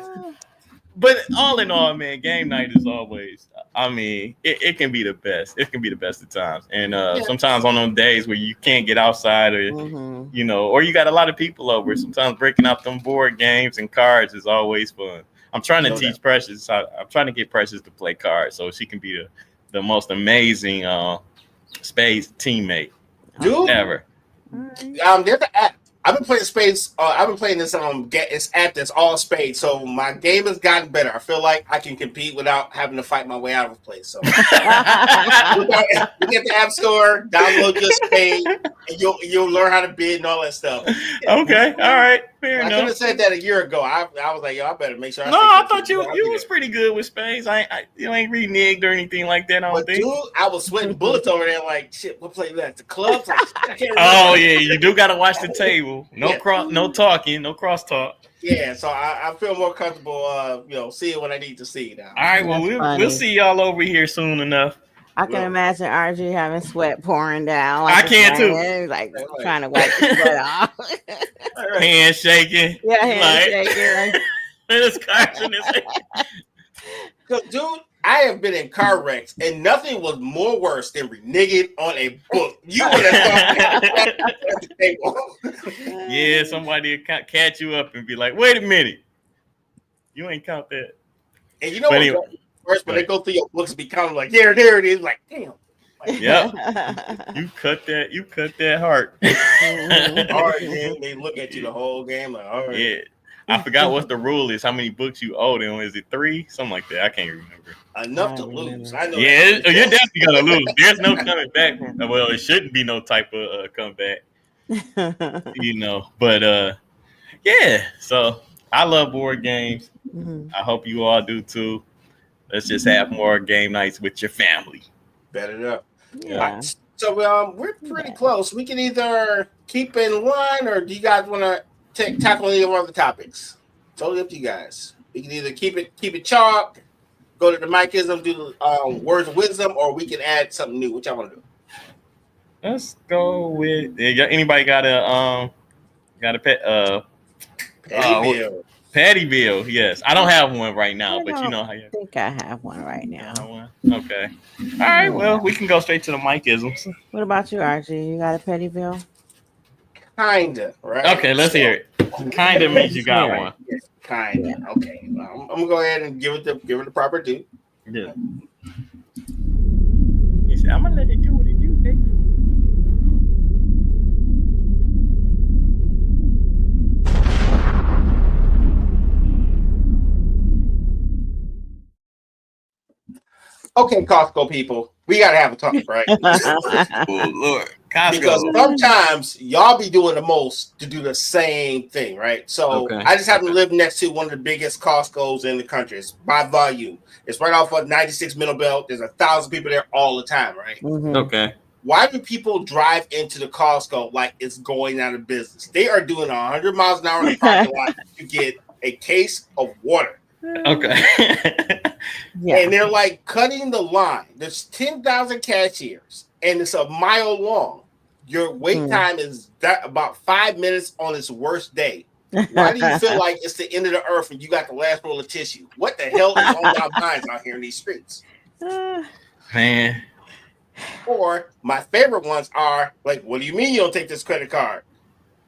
But all in all, man, game night is always, it can be the best. It can be the best of times. And sometimes on those days where you can't get outside or, or you got a lot of people over, sometimes breaking out them board games and cards is always fun. I'm trying to teach Precious. I'm trying to get Precious to play cards so she can be the most amazing spades teammate ever. There's an app. I've been playing spades. I've been playing this app that's all spades. So my game has gotten better. I feel like I can compete without having to fight my way out of a place. So you get the app store, download your spade, and you'll learn how to bid and all that stuff. Okay, all right, fair enough. I could have said that a year ago. I was like, I better make sure. I thought you was pretty good with spades. You ain't reneged or anything like that. I don't think. Dude, I was sweating bullets over there. Like shit, what play that? The clubs. Like, I can't remember. Oh yeah, you do got to watch the table. No talking, no cross talk. Yeah, so I feel more comfortable, seeing what I need to see now. All right, well we'll see y'all over here soon enough. I can imagine RG having sweat pouring down. I can too. Like trying to wipe the sweat off. Hand shaking. Yeah, hand shaking. And it's catching his Because, dude, I have been in car wrecks, and nothing was more worse than reneging on a book. You would have thought at the table. Yeah, somebody will catch you up and be like, wait a minute. You ain't count that. And you know what? First, when they go through your books and be counting like, there it is. Like, damn. Like, you cut that heart. Hard, man. They look at you the whole game like, all right. Yeah. I forgot what the rule is. How many books you owe them? Is it 3? Something like that. I can't remember. Enough to lose. I know. Yeah, you're definitely gonna lose. There's no coming back from. Well, it shouldn't be no type of comeback. But yeah. So I love board games. I hope you all do too. Let's just have more game nights with your family. Better up. Yeah. Right. So we're pretty close. We can either keep in line, or do you guys want to tackle any of the other topics? Totally up to you guys. We can either keep it chalk, go to the Mikeism, do words of wisdom, or we can add something new. Which I want to do. Let's go with anybody got a pet Pettyville. Pettyville, yes. I don't have one right now, but you know how you think I have one right now. Okay. All right, well, we can go straight to the Mikeisms. What about you, Archie? You got a Pettyville? Kinda, right? Okay, let's hear it. Kinda means you got one. Yeah, kinda. Yeah. Okay. Well, I'm gonna go ahead and give it the proper due. Yeah. He said, I'm gonna let it do what it do, baby. Okay, Costco people, we gotta have a talk, right? Oh Lord, Costco. Because sometimes y'all be doing the most to do the same thing, right? So I just happen to live next to one of the biggest Costco's in the country. It's by volume. It's right off of 96 Middle Belt. There's 1,000 people there all the time, right? Mm-hmm. Okay. Why do people drive into the Costco like it's going out of business? They are doing 100 miles an hour in the parking lot to get a case of water. Okay. Yeah. And they're like cutting the line. There's 10,000 cashiers, and it's a mile long. Your wait time is about 5 minutes on its worst day. Why do you feel like it's the end of the earth and you got the last roll of tissue? What the hell is on our minds out here in these streets? Man. Or my favorite ones are like, what do you mean you don't take this credit card?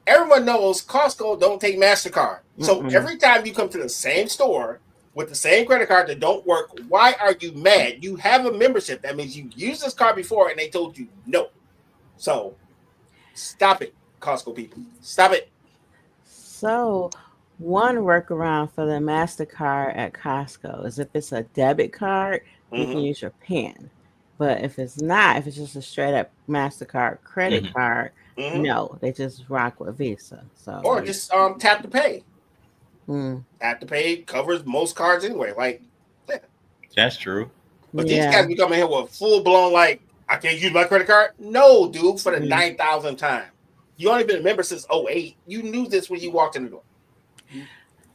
Everyone knows Costco don't take MasterCard. So every time you come to the same store with the same credit card that don't work, why are you mad? You have a membership. That means you used this card before and they told you no. So stop it, Costco people. Stop it. So one workaround for the MasterCard at Costco is if it's a debit card, you can use your PIN. But if it's not, if it's just a straight up MasterCard credit card, no, they just rock with Visa. So or just tap to pay. Tap to pay covers most cards anyway. Like, yeah. That's true. But these guys be coming here with full blown like, I can't use my credit card. No, dude, for the 9,000th time. You only been a member since 2008. You knew this when you walked in the door.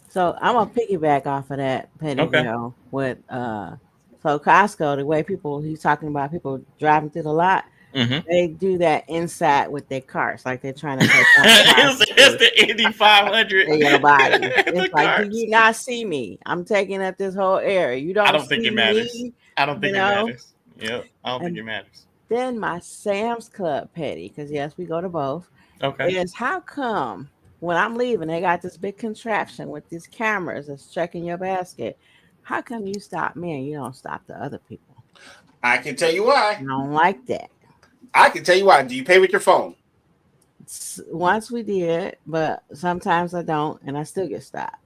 So I'm gonna piggyback off of that, Pettyville, with so Costco, the way he's talking about people driving through the lot, they do that inside with their cars, like they're trying to take it's the Indy 500. Your body. It's like, do you not see me? I'm taking up this whole area. You don't. I don't think it matters. Me? I don't think it matters. Yep, I don't think it matters. Then my Sam's Club petty, because yes, we go to both. Okay. Is how come when I'm leaving, they got this big contraption with these cameras that's checking your basket. How come you stop me and you don't stop the other people? I can tell you why. I don't like that. I can tell you why. Do you pay with your phone? Once we did, but sometimes I don't, and I still get stopped.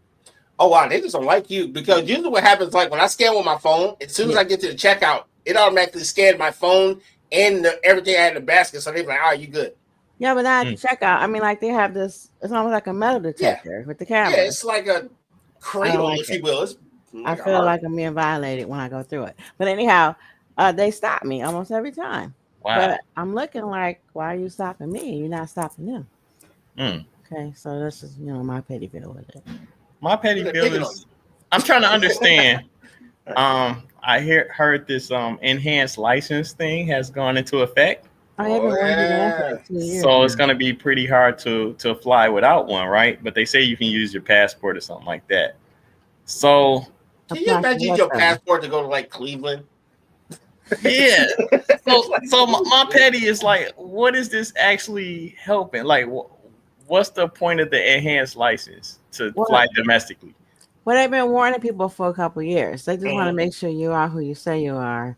Oh, wow. They just don't like you. Because usually what happens, like when I scan with my phone, as soon as I get to the checkout, it automatically scanned my phone and everything I had in the basket. So they're like, all right, you good. Yeah, but now at the checkout, I mean, like they have this, it's almost like a metal detector with the camera. Yeah, it's like a cradle, if you will. I feel like I'm being violated when I go through it. But anyhow, they stop me almost every time. Wow. But I'm looking like, why are you stopping me? You're not stopping them. Okay, so this is, my Pettyville with it. My Pettyville is, I'm trying to understand. I heard this enhanced license thing has gone into effect. So it's going to be pretty hard to fly without one, right? But they say you can use your passport or something like that. So can you imagine your passport to go to like Cleveland? Yeah. So my petty is like, what is this actually helping? Like, what's the point of the enhanced license to fly domestically? Well, they've been warning people for a couple of years. They just want to make sure you are who you say you are,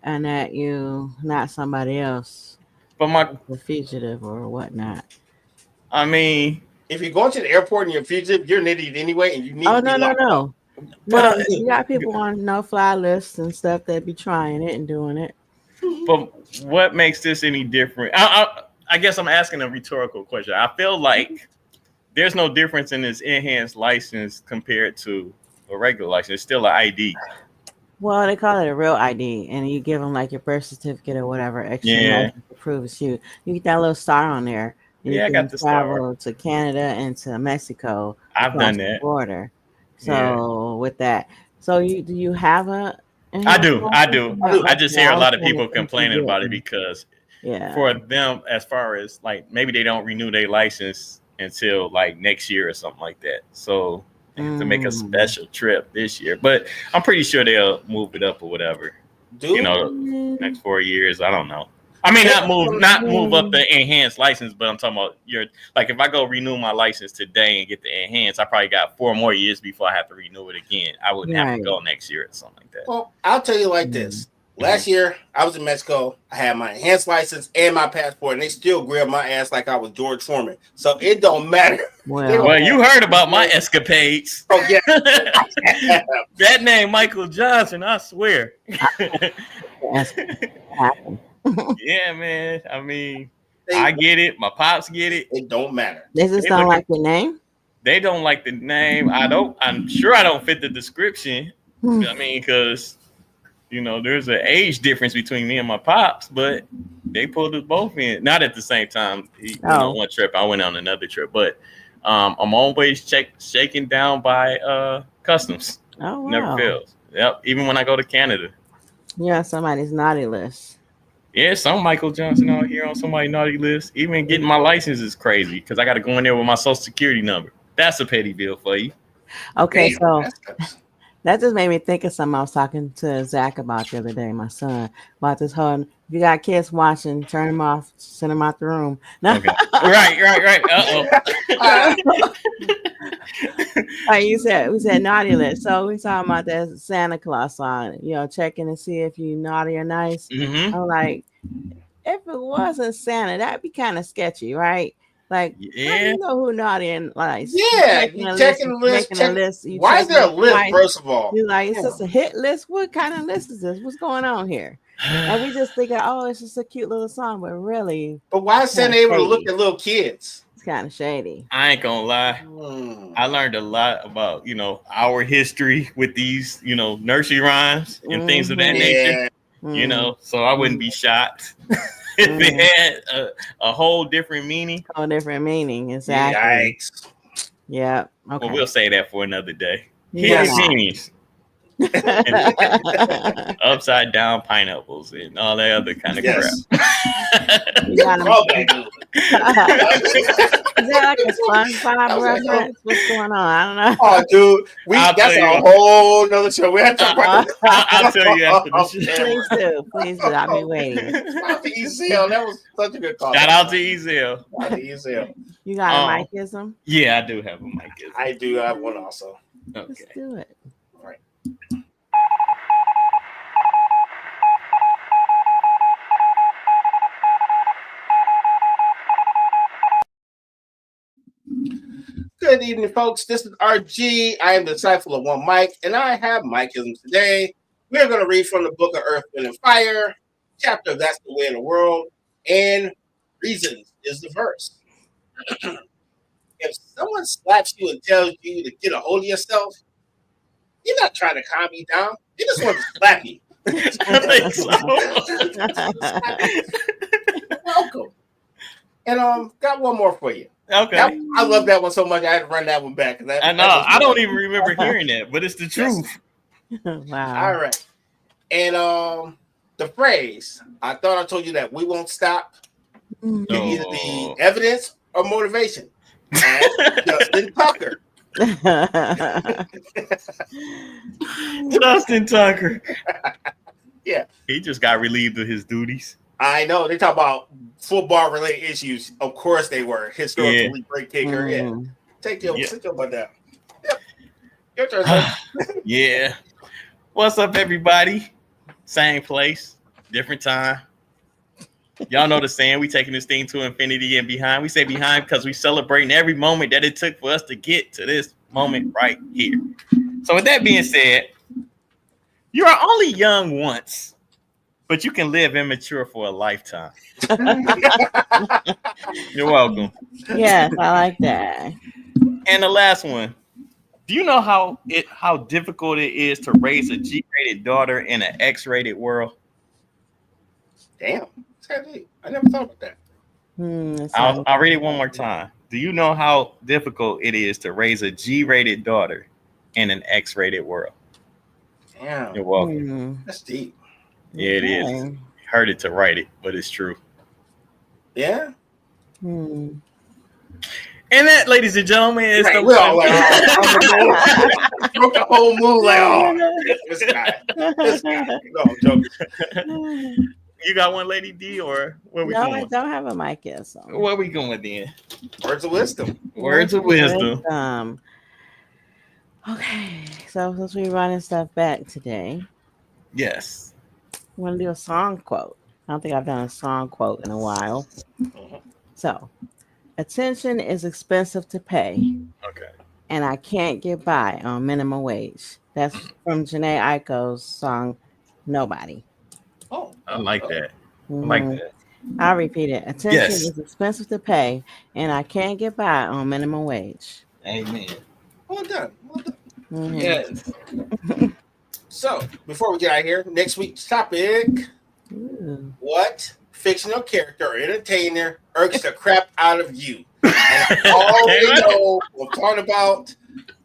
and that you not somebody else, but a fugitive or whatnot. I mean, if you're going to the airport and you're a fugitive, you're an idiot anyway, and you need. No. But you got people on no-fly lists and stuff that be trying it and doing it. But what makes this any different? I guess I'm asking a rhetorical question. I feel like there's no difference in this enhanced license compared to a regular license. It's still an ID. Well, they call it a real ID, and you give them like your birth certificate or whatever extra to prove it's you. You get that little star on there. I got the travel star. to Canada and to Mexico. I've done that. Border. So with that. So do you have a? I do. I just hear a lot of people complaining about it because for them, as far as like maybe they don't renew their license until like next year or something like that. So they have to make a special trip this year, but I'm pretty sure they'll move it up or whatever. Next 4 years. I don't know. I mean, not move up the enhanced license, but I'm talking about like if I go renew my license today and get the enhanced, I probably got 4 more years before I have to renew it again. I wouldn't have to go next year or something like that. Well, I'll tell you like this. Last year, I was in Mexico. I had my enhanced license and my passport, and they still grabbed my ass like I was George Foreman. So it don't matter. Well, you heard about my escapades. Oh, yeah. That name, Michael Johnson, I swear. Yeah, man. I mean, I get it. My pops get it. It don't matter. They just don't like the name? They don't like the name. I'm sure I don't fit the description. I mean, because, there's an age difference between me and my pops, but they pulled us both in. Not at the same time. One trip, I went on another trip. But I'm always shaken down by customs. Oh, wow. Never fails. Yep. Even when I go to Canada. Yeah, somebody's naughty list. Yeah, some Michael Johnson out here on somebody's naughty list. Even getting my license is crazy because I got to go in there with my social security number. That's a petty bill for you. Okay, so that just made me think of something I was talking to Zach about the other day, my son, about this whole, if you got kids watching, turn them off, send them out the room. No. Okay. Right. Uh-oh. We said naughty list. So we talking about that Santa Claus on, checking to see if you naughty or nice. Mm-hmm. I'm like, if it wasn't Santa, that'd be kind of sketchy, right? Like, how do you know who naughty and nice? Yeah, you checking the list. Why is there a list, first of all? You're like, is this a hit list? What kind of list is this? What's going on here? And we just thinking, it's just a cute little song, but really. But why is Santa able to look at little kids? It's kind of shady. I ain't gonna lie. I learned a lot about, our history with these, nursery rhymes and things of that nature. So I wouldn't be shocked if it had a whole different meaning. Exactly. Yikes. Yeah. Okay. Well, we'll say that for another day. Hidden meanings. Upside down pineapples and all that other kind of crap. Is that like a SpongeBob reference? What's going on? I don't know. Oh, dude, that's a whole nother show. We have to talk about I'll tell you after the show. Please do. I'll be waiting. Shout out to Ezel. That was such a good call. Shout out to Ezel. You got a micism? Yeah, I do have a micism. I do have one also. Okay. Let's do it. All right. Good evening, folks. This is RG. I am the disciple of one Mike, and I have Mikeisms today. We are going to read from the book of Earth, Wind, and Fire, chapter That's the Way of the World, and Reasons is the verse. If someone slaps you and tells you to get a hold of yourself, you're not trying to calm you down. They just want to slap you. I think so. Welcome. And got one more for you. Okay. I love that one so much. I had to run that one back. I know. I don't even remember hearing that, but it's the truth. Wow. All right. And the phrase, I thought I told you that we won't stop. Can either be evidence or motivation. Justin Tucker. Justin Tucker. Yeah. He just got relieved of his duties. I know. They talk about football related issues. Of course they were. Historically break taker. Yeah. Sit your butt down. Yep. Your turn, sir. Yeah. What's up, everybody? Same place, different time. Y'all know the saying, we taking this thing to infinity and behind. We say behind because we celebrating every moment that it took for us to get to this moment right here. So with that being said, you are only young once, but you can live immature for a lifetime. You're welcome. Yes, I like that. And the last one. Do you know how difficult it is to raise a G-rated daughter in an X-rated world? Damn. I never thought about that. I'll read it one more time. Do you know how difficult it is to raise a G-rated daughter in an X-rated world. Damn. You're welcome. That's deep. Yeah, it is. Heard it to write it, but it's true. Yeah. And that, ladies and gentlemen, is the broke the whole mood. Like, oh, this guy. No, I'm joking. You got one, Lady D, or where we no, going? I don't have a mic yet. So. Where we going then? Words of wisdom. Words of wisdom. Okay, so since we're running stuff back today, yes, I want to do a song quote. I don't think I've done a song quote in a while. So, attention is expensive to pay. Okay. And I can't get by on minimum wage. That's from Jhené Aiko's song "Nobody." Oh, I like that. I like that. I'll repeat it. Attention is expensive to pay, and I can't get by on minimum wage. Amen. Well done. Well done. Yes. So, before we get out of here, next week's topic: what fictional character or entertainer irks the crap out of you? And I already know what I'm talking about.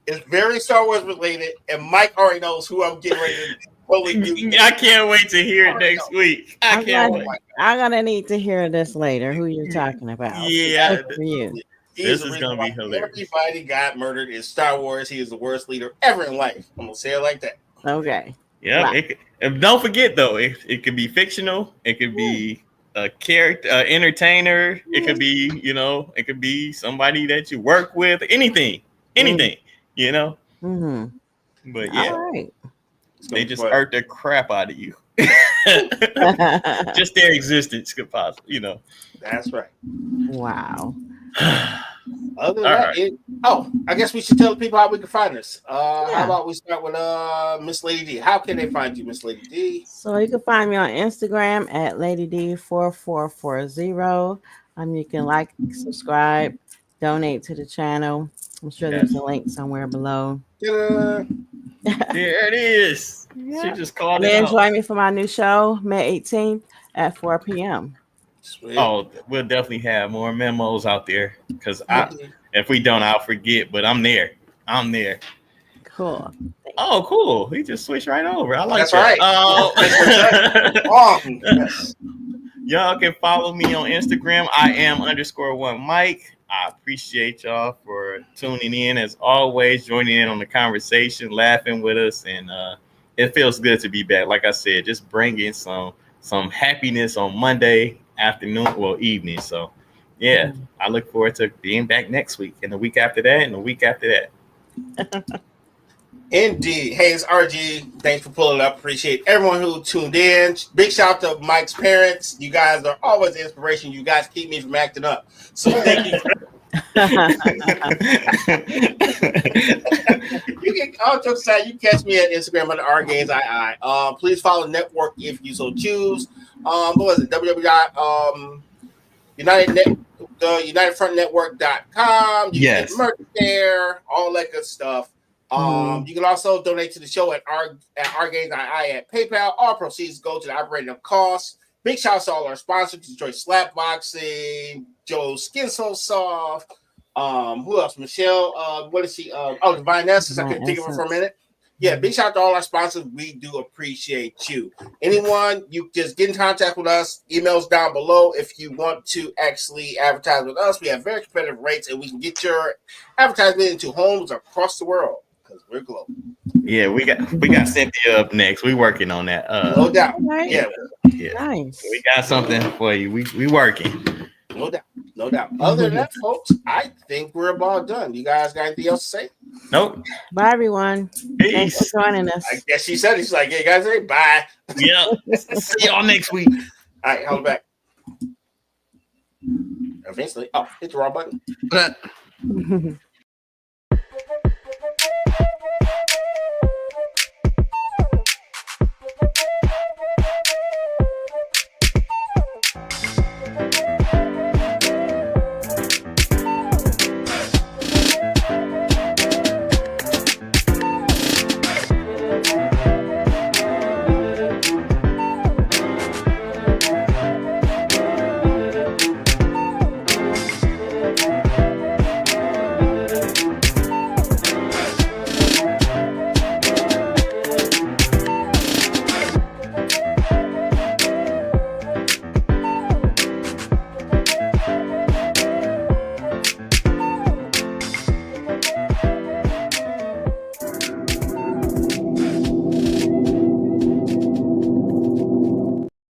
It's very Star Wars related, and Mike already knows who I'm getting ready to totally do. I can't wait to hear it next week. I can't wait. I'm gonna need to hear this later. Who you're talking about? Yeah, for you. This is gonna be hilarious. Everybody got murdered in Star Wars. He is the worst leader ever in life. I'm gonna say it like that. Okay. Yeah. And don't forget though, it could be fictional. It could be a character, entertainer. It could be, it could be somebody that you work with. Anything. But yeah, all right. They just hurt the crap out of you. Just their existence could possibly, That's right. Wow. Other than that, I guess we should tell the people how we can find us. How about we start with Miss Lady D? How can they find you, Miss Lady D? So you can find me on Instagram at LadyD4440. You can like, subscribe, donate to the channel. I'm sure there's a link somewhere below. There it is. Yeah. She just called it. And join me for my new show, May 18th at 4 p.m. Sweet. Oh, we'll definitely have more memos out there because if we don't, I'll forget. But I'm there. Cool. Oh, cool. He just switched right over. I like that. Right. Yes. Y'all can follow me on Instagram. I am _1 Mike. I appreciate y'all for tuning in as always, joining in on the conversation, laughing with us, and it feels good to be back. Like I said, just bringing some happiness on Monday afternoon, evening. So, yeah, I look forward to being back next week, and the week after that, and the week after that. Indeed. Hey, it's RG. Thanks for pulling up. Appreciate everyone who tuned in. Big shout out to Mike's parents. You guys are always an inspiration. You guys keep me from acting up. So thank you. You can all jokes aside, you can catch me at Instagram under RGainsII. Please follow the network if you so choose. What was it? UnitedFrontNetwork.com. You can get merch there, all that good stuff. You can also donate to the show at RGainsII at PayPal. All proceeds go to the operating costs. Big shout out to all our sponsors: Detroit Slap Boxing, Joe's Skin So Soft. Who else? Michelle. What is she? Divine Essence. I couldn't think of her for a minute. Yeah, big shout out to all our sponsors. We do appreciate you. Anyone, you just get in contact with us. Emails down below if you want to actually advertise with us. We have very competitive rates, and we can get your advertisement into homes across the world because we're global. Yeah, we got Cynthia up next. We're working on that. No doubt. Right. Yeah. Nice. We got something for you. We working. No doubt. Other than that, folks, I think we're about done. You guys got anything else to say? Nope. Bye, everyone. Peace. Thanks for joining us. I guess she said it. She's like, "Hey, guys, say bye." Yeah. See y'all next week. All right, hold back. Eventually. Oh, hit the wrong button.